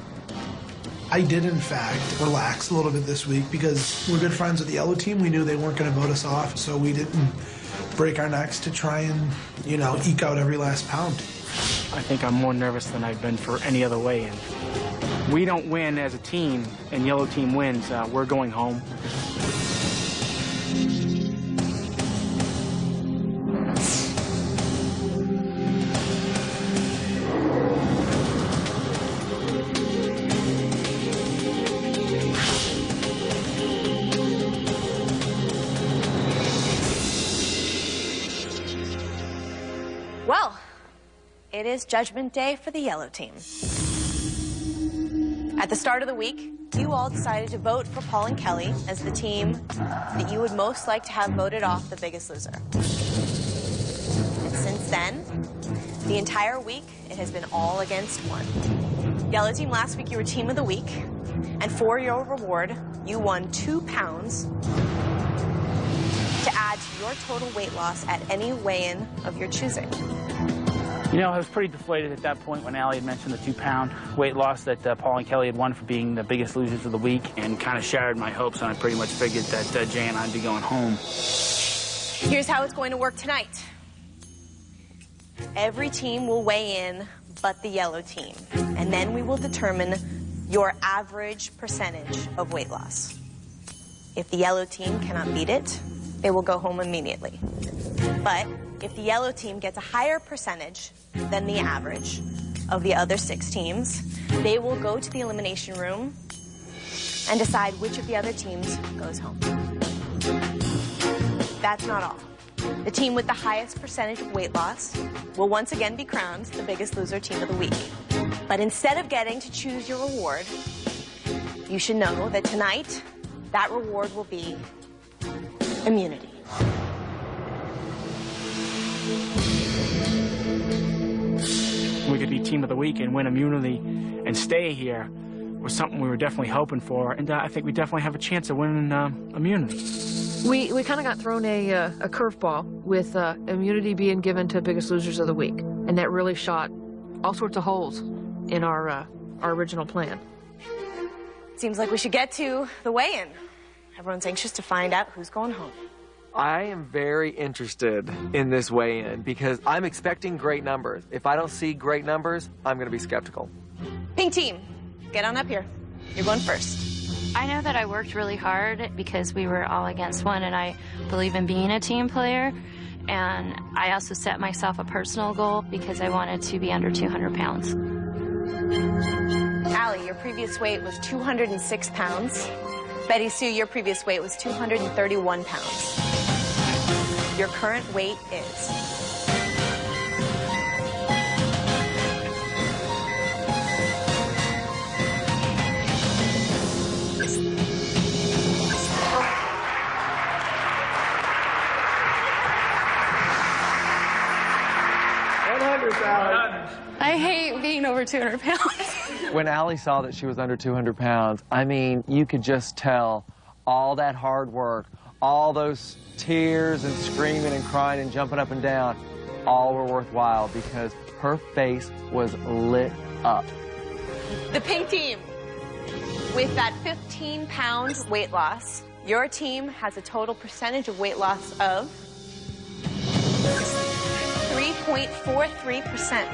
I did, in fact, relax a little bit this week because we're good friends with the yellow team. We knew they weren't going to vote us off, so we didn't break our necks to try and, eke out every last pound. I think I'm more nervous than I've been for any other weigh-in. We don't win as a team, and yellow team wins. We're going home. Well, it is Judgment Day for the yellow team. At the start of the week, you all decided to vote for Paul and Kelly as the team that you would most like to have voted off the Biggest Loser. And since then, the entire week, it has been all against one. Yellow team, last week you were Team of the Week, and for your reward, you won 2 pounds to add to your total weight loss at any weigh-in of your choosing. You know, I was pretty deflated at that point when Allie had mentioned the 2-pound weight loss that Paul and Kelly had won for being the biggest losers of the week, and kind of shattered my hopes, and I pretty much figured that Jay and I'd be going home. Here's how it's going to work tonight. Every team will weigh in but the yellow team, and then we will determine your average percentage of weight loss. If the yellow team cannot beat it, they will go home immediately. But if the yellow team gets a higher percentage than the average of the other 6 teams, they will go to the elimination room and decide which of the other teams goes home. That's not all. The team with the highest percentage of weight loss will once again be crowned the biggest loser team of the week. But instead of getting to choose your reward, you should know that tonight, that reward will be immunity. We could be team of the week and win immunity and stay here was something we were definitely hoping for, and I think we definitely have a chance of winning immunity. We kind of got thrown a curveball with immunity being given to biggest losers of the week, and that really shot all sorts of holes in our original plan. Seems like we should get to the weigh-in. Everyone's anxious to find out who's going home. I am very interested in this weigh-in because I'm expecting great numbers. If I don't see great numbers, I'm going to be skeptical. Pink team, get on up here. You're going first. I know that I worked really hard because we were all against one, and I believe in being a team player. And I also set myself a personal goal because I wanted to be under 200 pounds. Allie, your previous weight was 206 pounds. Betty Sue, your previous weight was 231 pounds. Your current weight is... I hate being over 200 pounds. When Allie saw that she was under 200 pounds, I mean, you could just tell all that hard work, all those tears and screaming and crying and jumping up and down, all were worthwhile because her face was lit up. The pink team, with that 15-pound weight loss, your team has a total percentage of weight loss of 3.43%.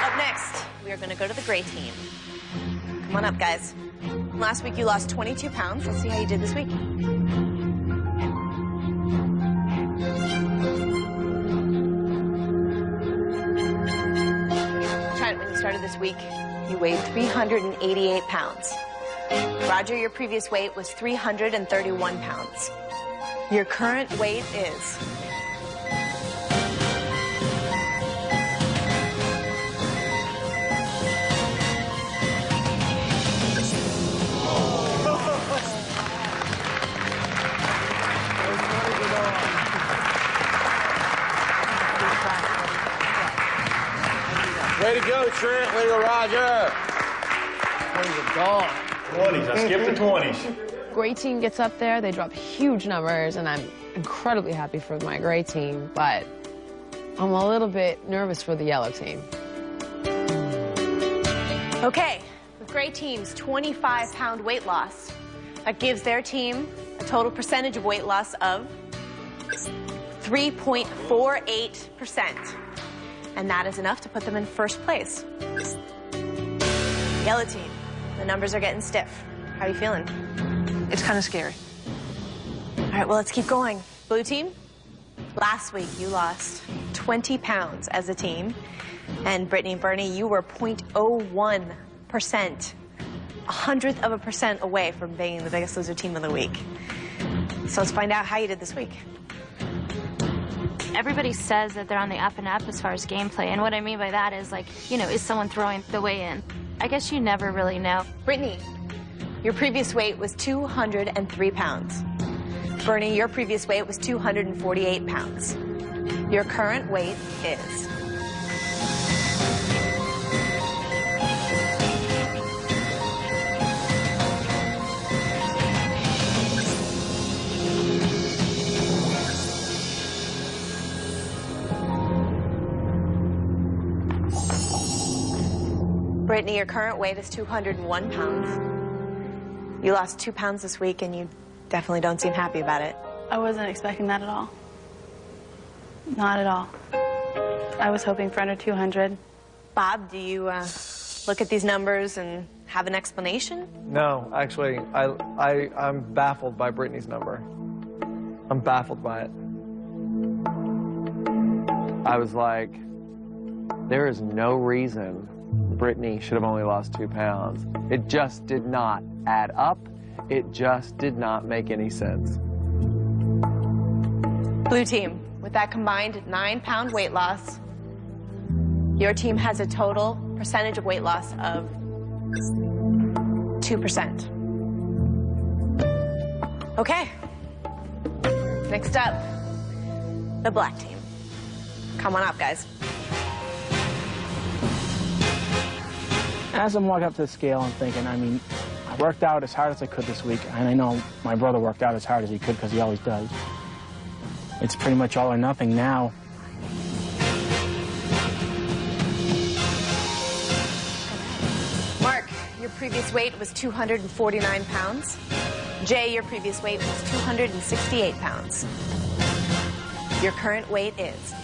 Up next, we are going to go to the gray team. Come on up, guys. Last week you lost 22 pounds. Let's see how you did this week. Trent, when you started this week, you weighed 388 pounds. Roger, your previous weight was 331 pounds. Your current weight is... Way to go, Trent. Way to go, Roger. 20s are gone. 20s. I skipped the 20s. Gray team gets up there, they drop huge numbers, and I'm incredibly happy for my gray team, but I'm a little bit nervous for the yellow team. Okay, with gray team's 25-pound weight loss, that gives their team a total percentage of weight loss of 3.48%. And that is enough to put them in first place. Yellow team, the numbers are getting stiff. How are you feeling? It's kind of scary. All right, well, let's keep going. Blue team, last week you lost 20 pounds as a team. And Brittany and Bernie, you were 0.01%, 100th of a percent away from being the biggest loser team of the week. So let's find out how you did this week. Everybody says that they're on the up and up as far as gameplay, and what I mean by that is, like, you know, is someone throwing the weigh in? I guess you never really know. Brittany, your previous weight was 203 pounds. Bernie, your previous weight was 248 pounds. Your current weight is... Brittany, your current weight is 201 pounds. You lost 2 pounds this week, and you definitely don't seem happy about it. I wasn't expecting that at all. Not at all. I was hoping for under 200. Bob, do you look at these numbers and have an explanation? No, actually, I'm baffled by Brittany's number. I'm baffled by it. I was like, there is no reason Brittany should have only lost 2 pounds. It just did not add up. It just did not make any sense. Blue team, with that combined 9-pound weight loss, your team has a total percentage of weight loss of 2%. Okay. Next up, the black team. Come on up, guys. As I'm walking up to the scale, I'm thinking, I mean, I worked out as hard as I could this week, and I know my brother worked out as hard as he could because he always does. It's pretty much all or nothing now. Mark, your previous weight was 249 pounds. Jay, your previous weight was 268 pounds. Your current weight is...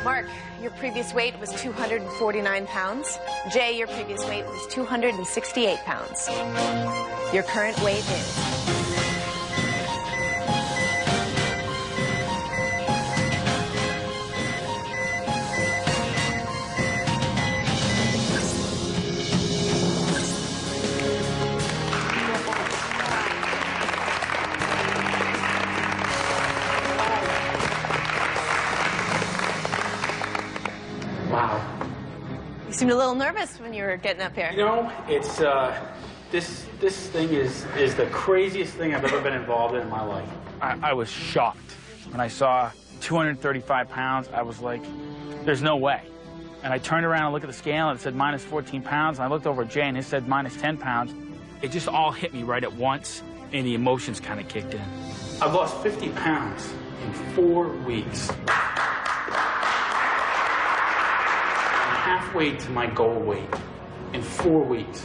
Mark, your previous weight was 249 pounds. Jay, your previous weight was 268 pounds. Your current weight is... Wow. You seemed a little nervous when you were getting up here. You know, it's, this thing is the craziest thing I've ever been involved in my life. I was shocked. When I saw 235 pounds, I was like, there's no way. And I turned around and looked at the scale, and it said minus 14 pounds. And I looked over at Jay, and it said minus 10 pounds. It just all hit me right at once, and the emotions kind of kicked in. I've lost 50 pounds in 4 weeks. Halfway to my goal weight in 4 weeks.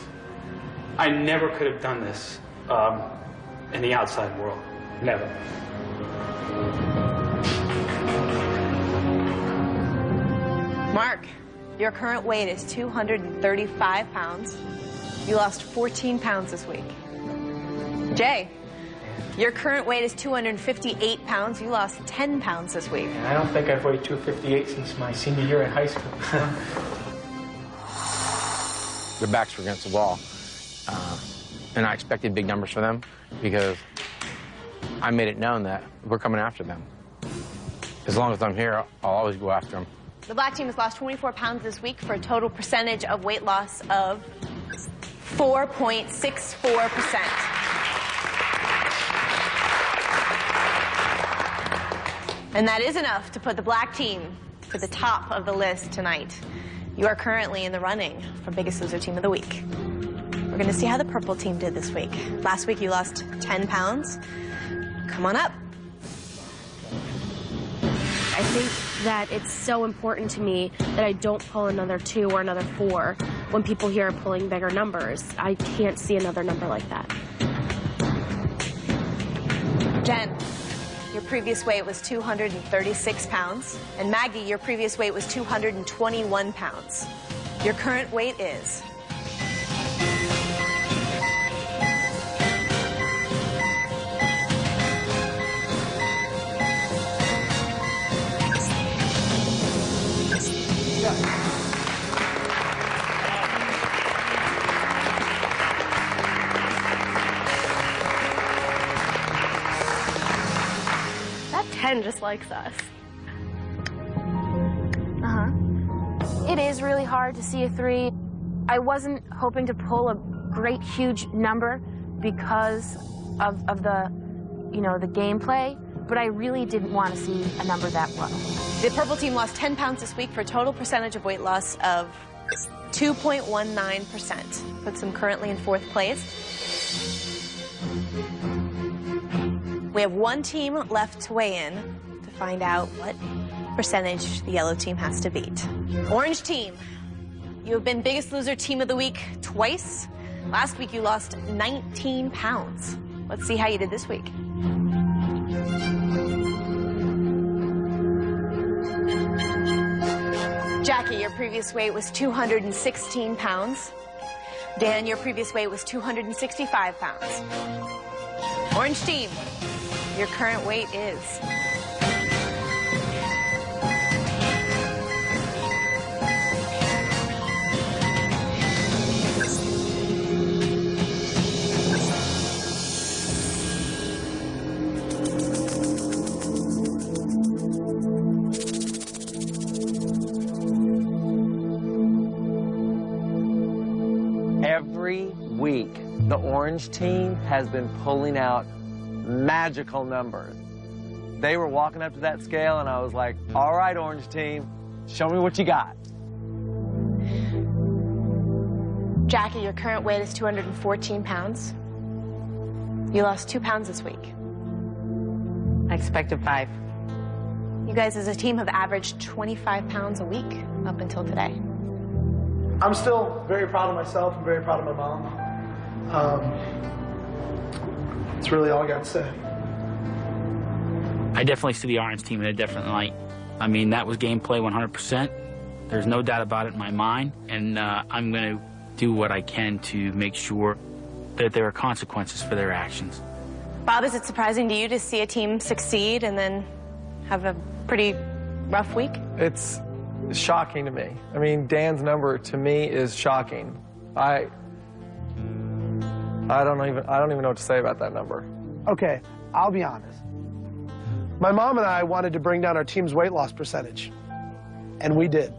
I never could have done this in the outside world. Never. Mark, your current weight is 235 pounds. You lost 14 pounds this week. Jay, your current weight is 258 pounds. You lost 10 pounds this week. I don't think I've weighed 258 since my senior year in high school. Their backs were against the wall. And I expected big numbers for them because I made it known that we're coming after them. As long as I'm here, I'll always go after them. The black team has lost 24 pounds this week for a total percentage of weight loss of 4.64%. And that is enough to put the black team to the top of the list tonight. You are currently in the running for Biggest Loser Team of the Week. We're going to see how the purple team did this week. Last week you lost 10 pounds. Come on up. I think that it's so important to me that I don't pull another 2 or another 4 when people here are pulling bigger numbers. I can't see another number like that. Jen, your previous weight was 236 pounds. And Maggie, your previous weight was 221 pounds. Your current weight is... That 10 just likes us. It is really hard to see a 3. I wasn't hoping to pull a great, huge number because of the, the gameplay, but I really didn't want to see a number that low. The purple team lost 10 pounds this week for a total percentage of weight loss of 2.19%. Puts them currently in 4th place. We have one team left to weigh in to find out what percentage the yellow team has to beat. Orange team, you have been Biggest Loser Team of the Week twice. Last week you lost 19 pounds. Let's see how you did this week. Jackie, your previous weight was 216 pounds. Dan, your previous weight was 265 pounds. Orange team, your current weight is... Every week, the orange team has been pulling out magical numbers. They were walking up to that scale, and I was like, all right, orange team, show me what you got. Jackie, your current weight is 214 pounds. You lost 2 pounds this week. I expected 5. You guys as a team have averaged 25 pounds a week up until today. I'm still very proud of myself and very proud of my mom. That's really all I got to say. I definitely see the orange team in a different light. I mean, that was gameplay 100%. There's no doubt about it in my mind, and I'm going to do what I can to make sure that there are consequences for their actions. Bob, is it surprising to you to see a team succeed and then have a pretty rough week? It's shocking to me. I mean, Dan's number to me is shocking. I don't even know what to say about that number. Okay, I'll be honest. My mom and I wanted to bring down our team's weight loss percentage, and we did.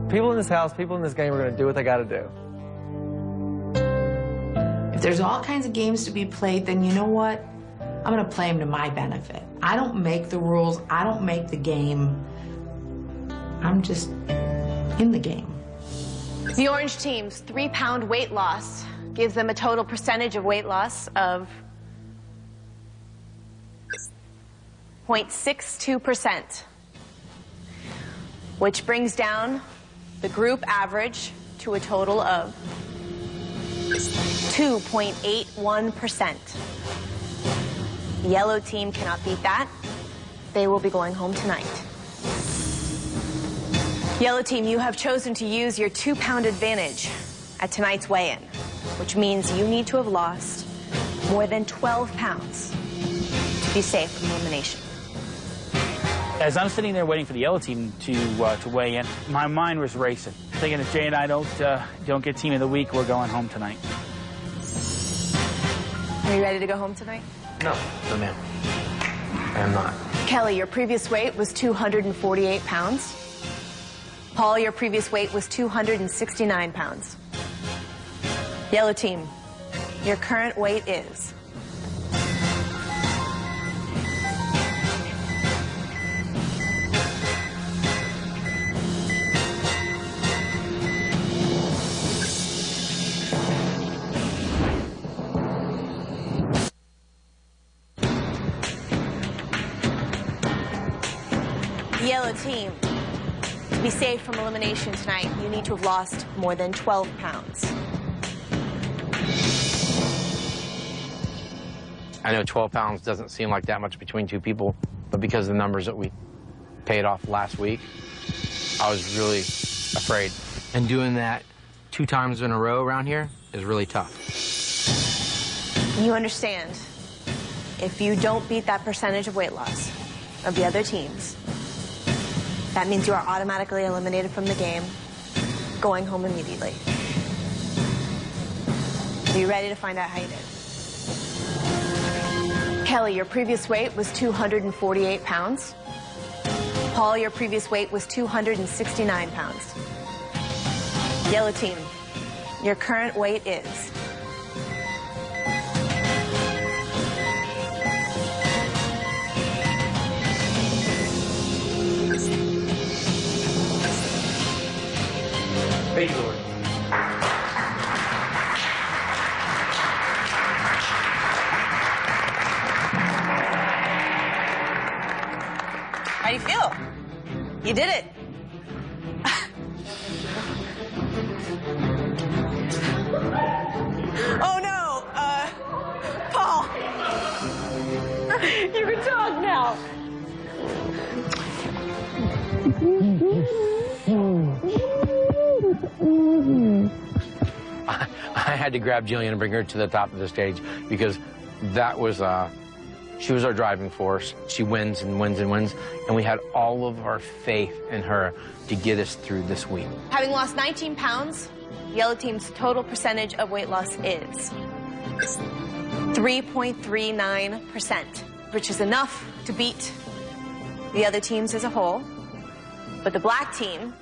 People in this house, people in this game are going to do what they got to do. If there's all kinds of games to be played, then you know what? I'm going to play them to my benefit. I don't make the rules. I don't make the game. I'm just in the game. The orange team's 3-pound weight loss gives them a total percentage of weight loss of 0.62%, which brings down the group average to a total of 2.81%. The yellow team cannot beat that. They will be going home tonight. Yellow team, you have chosen to use your 2-pound advantage at tonight's weigh-in, which means you need to have lost more than 12 pounds to be safe from elimination. As I'm sitting there waiting for the yellow team to weigh in, my mind was racing, thinking if Jay and I don't get team of the week, we're going home tonight. Are you ready to go home tonight? No, ma'am. I am not. Kelly, your previous weight was 248 pounds. Paul, your previous weight was 269 pounds. Yellow team, your current weight is... Yellow team, to be safe from elimination tonight, you need to have lost more than 12 pounds. I know 12 pounds doesn't seem like that much between two people, but because of the numbers that we paid off last week, I was really afraid. And doing that 2 times in a row around here is really tough. You understand, if you don't beat that percentage of weight loss of the other teams, that means you are automatically eliminated from the game, going home immediately. Are you ready to find out how you did? Kelly, your previous weight was 248 pounds. Paul, your previous weight was 269 pounds. Yellow team, your current weight is... Praise the Lord. How do you feel? You did it. Oh no, Paul. You can talk now. I had to grab Jillian and bring her to the top of the stage because that was, she was our driving force. She wins and wins and wins, and we had all of our faith in her to get us through this week. Having lost 19 pounds, the yellow team's total percentage of weight loss is 3.39%, which is enough to beat the other teams as a whole. But the black team,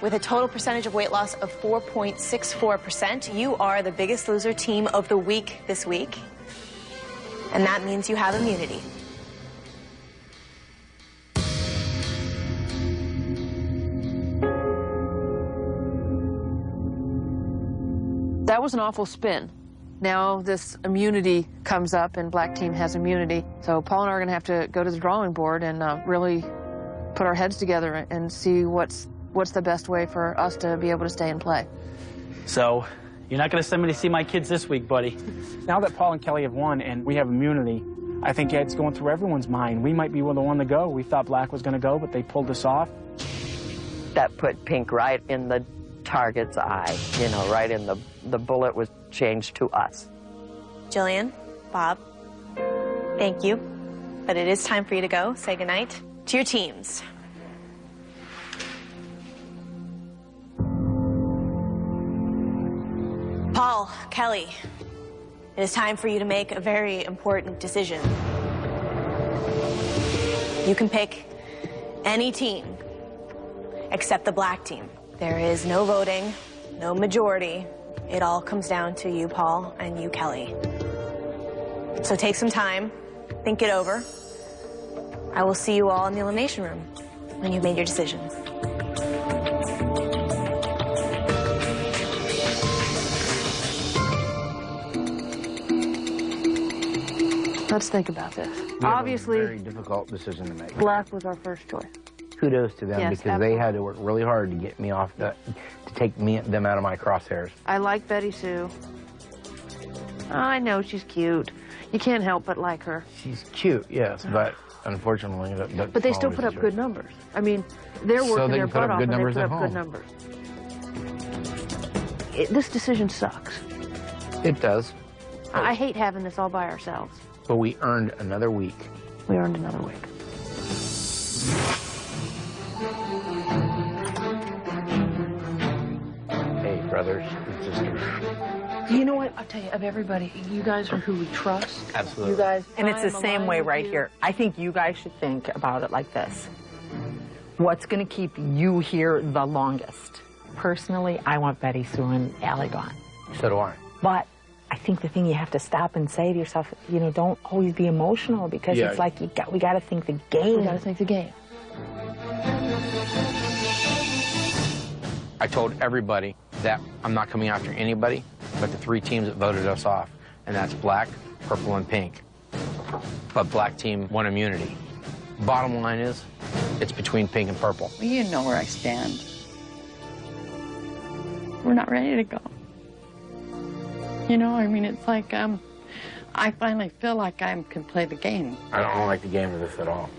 with a total percentage of weight loss of 4.64%, you are the biggest loser team of the week this week. And that means you have immunity. That was an awful spin. Now this immunity comes up and black team has immunity. So Paul and I are gonna have to go to the drawing board and really put our heads together and see what's the best way for us to be able to stay and play. So, you're not going to send me to see my kids this week, buddy. Now that Paul and Kelly have won and we have immunity, I think it's going through everyone's mind. We might be the one to go. We thought black was going to go, but they pulled us off. That put pink right in the target's eye, you know, right in the bullet was changed to us. Jillian, Bob, thank you. But it is time for you to go. Say goodnight to your teams. Paul, Kelly, it is time for you to make a very important decision. You can pick any team except the black team. There is no voting, no majority. It all comes down to you, Paul, and you, Kelly. So take some time, think it over. I will see you all in the elimination room when you've made your decisions. Let's think about this. Obviously, a very difficult decision to make. Black was our first choice. Kudos to them Yes, because absolutely. they had to work really hard to get me off to take them out of my crosshairs. I like Betty Sue. I know she's cute. You can't help but like her. She's cute, yes, but unfortunately, that's But they still always put the up truth. good numbers. I mean, they're So working they their can put butt up off good and they numbers put at up good home. numbers. This decision sucks. It does, I hate having this all by ourselves. but we earned another week. We earned another week. Hey, brothers and sisters. You know what? I'll tell you, of everybody, you guys are who we trust. Absolutely. You guys, And it's the I'm same aligned way with right you. here. I think you guys should think about it like this. What's going to keep you here the longest? Personally, I want Betty Sue and Allie gone. So do I. But I think the thing you have to stop and say to yourself, you know, don't always be emotional because Yeah. it's like we got to think the game. We got to think the game. I told everybody that I'm not coming after anybody but the three teams that voted us off, and that's black, purple, and pink. But black team won immunity. Bottom line is, it's between pink and purple. Well, you know where I stand. We're not ready to go. You know, I mean, it's like, I finally feel like I can play the game. I don't like the game of this at all.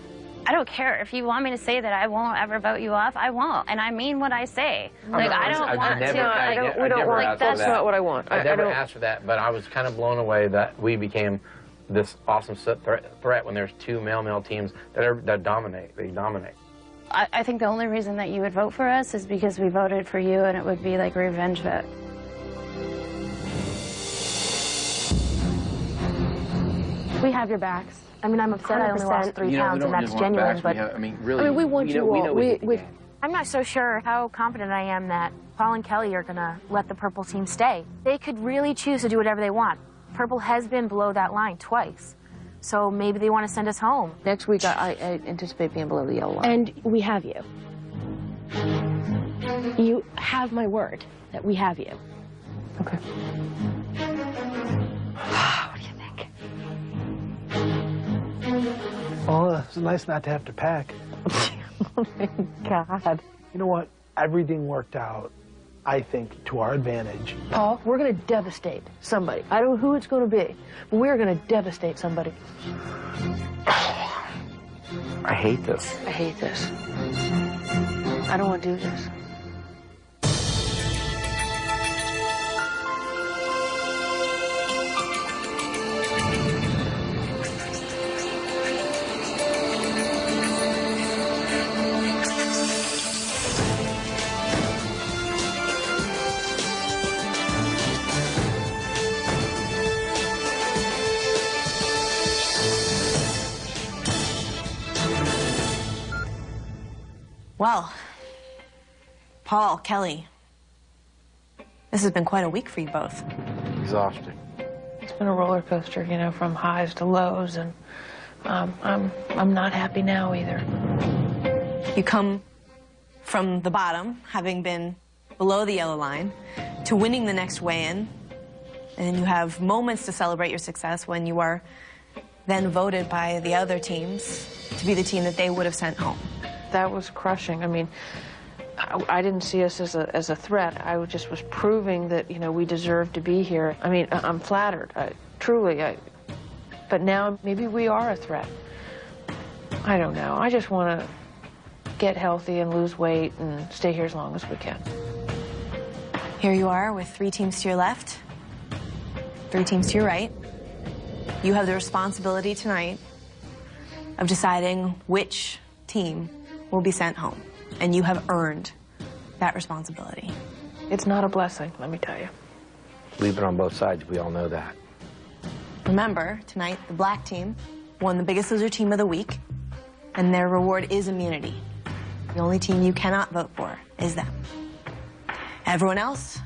I don't care. If you want me to say that I won't ever vote you off, I won't. And I mean what I say. Like, I don't want to. We don't want, that's not what I want. I never don't. asked for that, but I was kind of blown away that we became this awesome threat when there's two male teams that dominate. They dominate. I think the only reason that you would vote for us is because we voted for you and it would be like a revenge vote. We have your backs. I mean, I'm upset I only lost 3 pounds, and that's genuine, but... I mean, really, we want you all. I'm not so sure how confident I am that Paul and Kelly are going to let the purple team stay. They could really choose to do whatever they want. Purple has been below that line twice, so maybe they want to send us home. Next week, I anticipate being below the yellow line. And we have you. You have my word that we have you. Okay. What do you think? Well, it's nice not to have to pack. Oh, my God. You know what? Everything worked out, I think, to our advantage. Paul, we're going to devastate somebody. I don't know who it's going to be, but we're going to devastate somebody. I hate this. I hate this. I don't want to do this. Well, Paul, Kelly, this has been quite a week for you both. Exhausting. It's been a roller coaster, you know, from highs to lows, and I'm not happy now either. You come from the bottom, having been below the yellow line, to winning the next weigh-in, and you have moments to celebrate your success when you are then voted by the other teams to be the team that they would have sent home. That was crushing. I mean, I didn't see us as a threat. I just was proving that, you know, we deserve to be here. I mean, I'm flattered, truly. But now maybe we are a threat. I don't know. I just want to get healthy and lose weight and stay here as long as we can. Here you are with 3 teams to your left, 3 teams to your right. You have the responsibility tonight of deciding which team will be sent home, and you have earned that responsibility. It's not a blessing, let me tell you. Leave it on both sides. We all know that. Remember, tonight, the black team won the Biggest Loser team of the week, and their reward is immunity. The only team you cannot vote for is them. Everyone else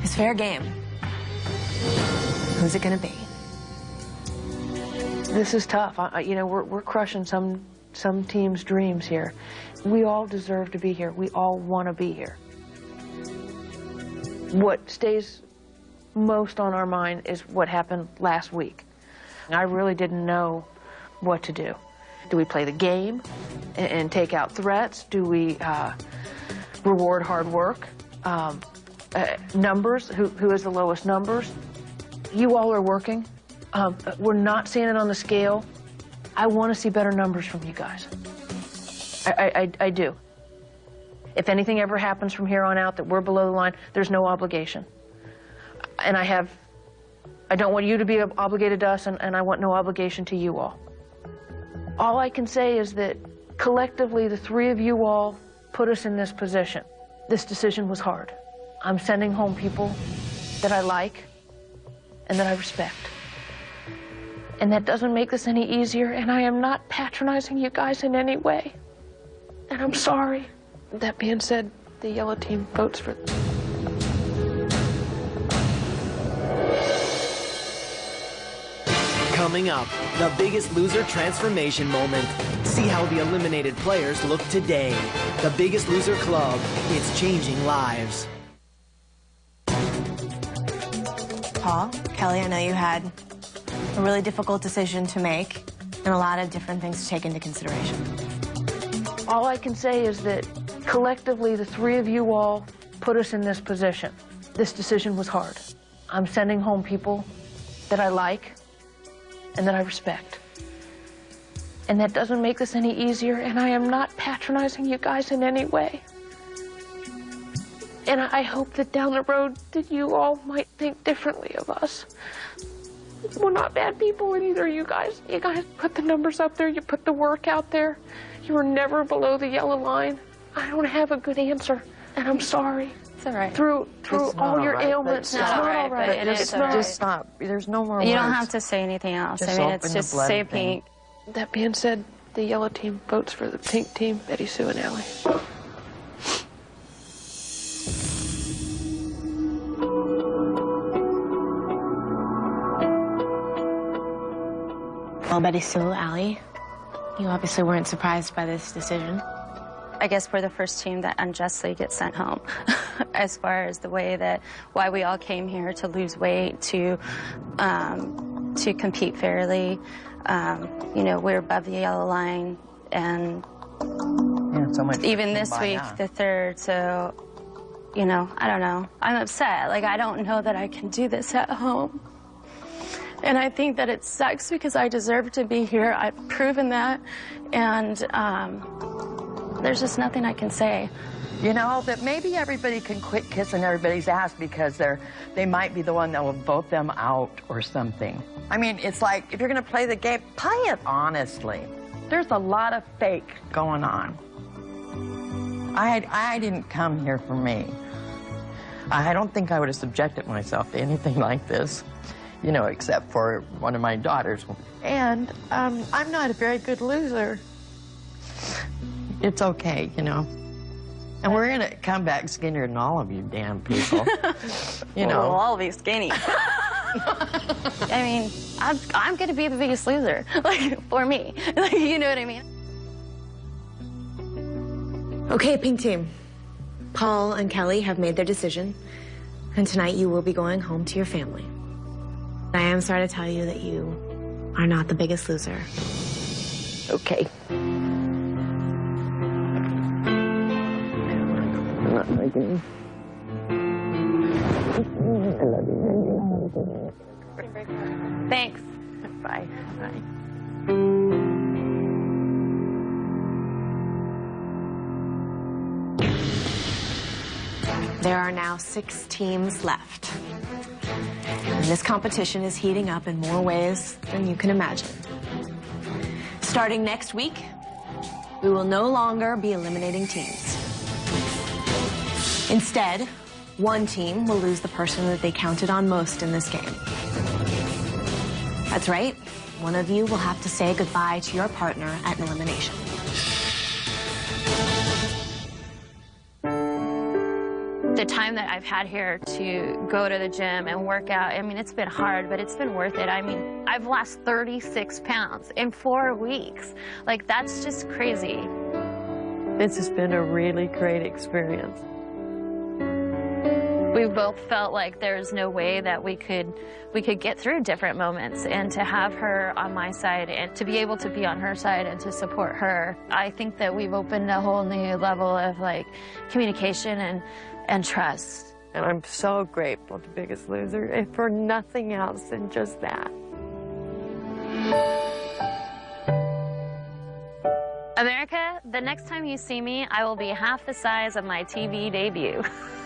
is fair game. Who's it gonna be? This is tough. You know, we're crushing some teams' dreams here. We all deserve to be here. We all want to be here. What stays most on our mind is what happened last week. I really didn't know what to do. Do we play the game and take out threats? Do we reward hard work? Numbers, who has the lowest numbers? You all are working. We're not seeing it on the scale. I want to see better numbers from you guys. I do. If anything ever happens from here on out that we're below the line, there's no obligation. And I don't want you to be obligated to us, and I want no obligation to you all. All I can say is that collectively, the 3 of you all put us in this position. This decision was hard. I'm sending home people that I like and that I respect. And that doesn't make this any easier, and I am not patronizing you guys in any way. And I'm sorry. That being said, the yellow team votes for... Coming up, the Biggest Loser transformation moment. See how the eliminated players look today. The Biggest Loser Club, it's changing lives. Paul, Kelly, I know you had a really difficult decision to make and a lot of different things to take into consideration. All I can say is that collectively, the 3 of you all put us in this position. This decision was hard. I'm sending home people that I like and that I respect. And that doesn't make this any easier, and I am not patronizing you guys in any way. And I hope that down the road that you all might think differently of us. We're not bad people, and either you guys put the numbers up there, you put the work out there. You were never below the yellow line. I don't have a good answer, and I'm sorry. It's all right. Through all your ailments, it's not all right. It's not. Just stop. There's no more words. You don't have to say anything else. Just I mean, open it's the just blood say thing. pink. That being said, the yellow team votes for the pink team, Betty Sue and Allie. Well, Betty Sue, Allie, you obviously weren't surprised by this decision. I guess we're the first team that unjustly gets sent home as far as the way that why we all came here to lose weight, to compete fairly. You know, we're above the yellow line, and so much even this week, the third. So, you know, I don't know. I'm upset. Like, I don't know that I can do this at home. And I think that it sucks because I deserve to be here. I've proven that. And there's just nothing I can say. You know, that maybe everybody can quit kissing everybody's ass because they might be the one that will vote them out or something. I mean, it's like, if you're going to play the game, play it honestly. There's a lot of fake going on. I didn't come here for me. I don't think I would have subjected myself to anything like this, you know, except for one of my daughters. And I'm not a very good loser. It's okay, you know. And we're going to come back skinnier than all of you damn people. You know. We'll all be skinny. I mean, I'm going to be the biggest loser, like, for me. Like, you know what I mean? Okay, Pink Team. Paul and Kelly have made their decision, and tonight you will be going home to your family. I am sorry to tell you that you are not the biggest loser. Okay. I'm not making. I love you. Thanks. Bye. Bye. There are now 6 teams left. And this competition is heating up in more ways than you can imagine. Starting next week, we will no longer be eliminating teams. Instead, one team will lose the person that they counted on most in this game. That's right. One of you will have to say goodbye to your partner at an elimination. The time that I've had here to go to the gym and work out, I mean, it's been hard, but it's been worth it. I mean, I've lost 36 pounds in 4 weeks. Like, that's just crazy. This has been a really great experience. We both felt like there's no way that we could get through different moments, and to have her on my side and to be able to be on her side and to support her, I think that we've opened a whole new level of, like, communication and trust. And I'm so grateful to Biggest Loser, and for nothing else than just that. America, the next time you see me, I will be half the size of my TV debut.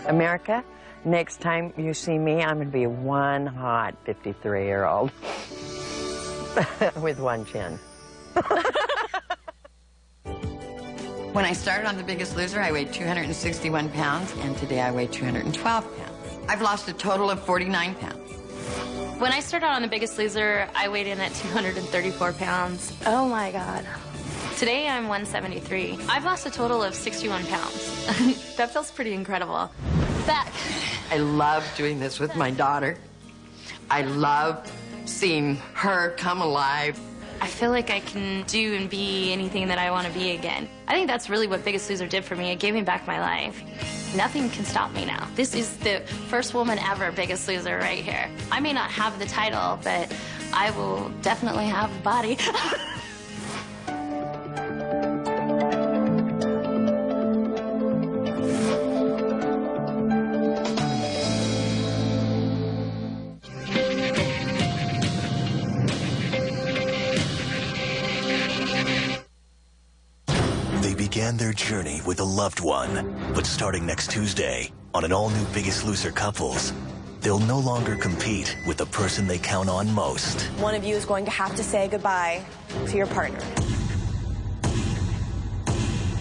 America, next time you see me, I'm going to be one hot 53-year-old with one chin. When I started on The Biggest Loser, I weighed 261 pounds, and today I weigh 212 pounds. I've lost a total of 49 pounds. When I started on The Biggest Loser, I weighed in at 234 pounds. Oh my God. Today I'm 173. I've lost a total of 61 pounds. That feels pretty incredible. Back. I love doing this with my daughter. I love seeing her come alive. I feel like I can do and be anything that I want to be again. I think that's really what Biggest Loser did for me. It gave me back my life. Nothing can stop me now. This is the first woman ever Biggest Loser right here. I may not have the title, but I will definitely have the body. Began their journey with a loved one, but starting next Tuesday on an all-new Biggest Loser couples, they'll no longer compete with the person they count on most. One of you is going to have to say goodbye to your partner.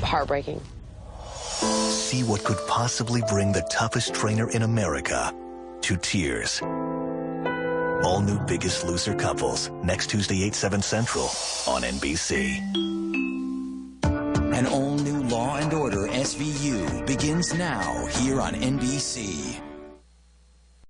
Heartbreaking. See what could possibly bring the toughest trainer in America to tears. All new Biggest Loser couples, next Tuesday, 8/7 Central on NBC. An all-new Law & Order SVU begins now here on NBC.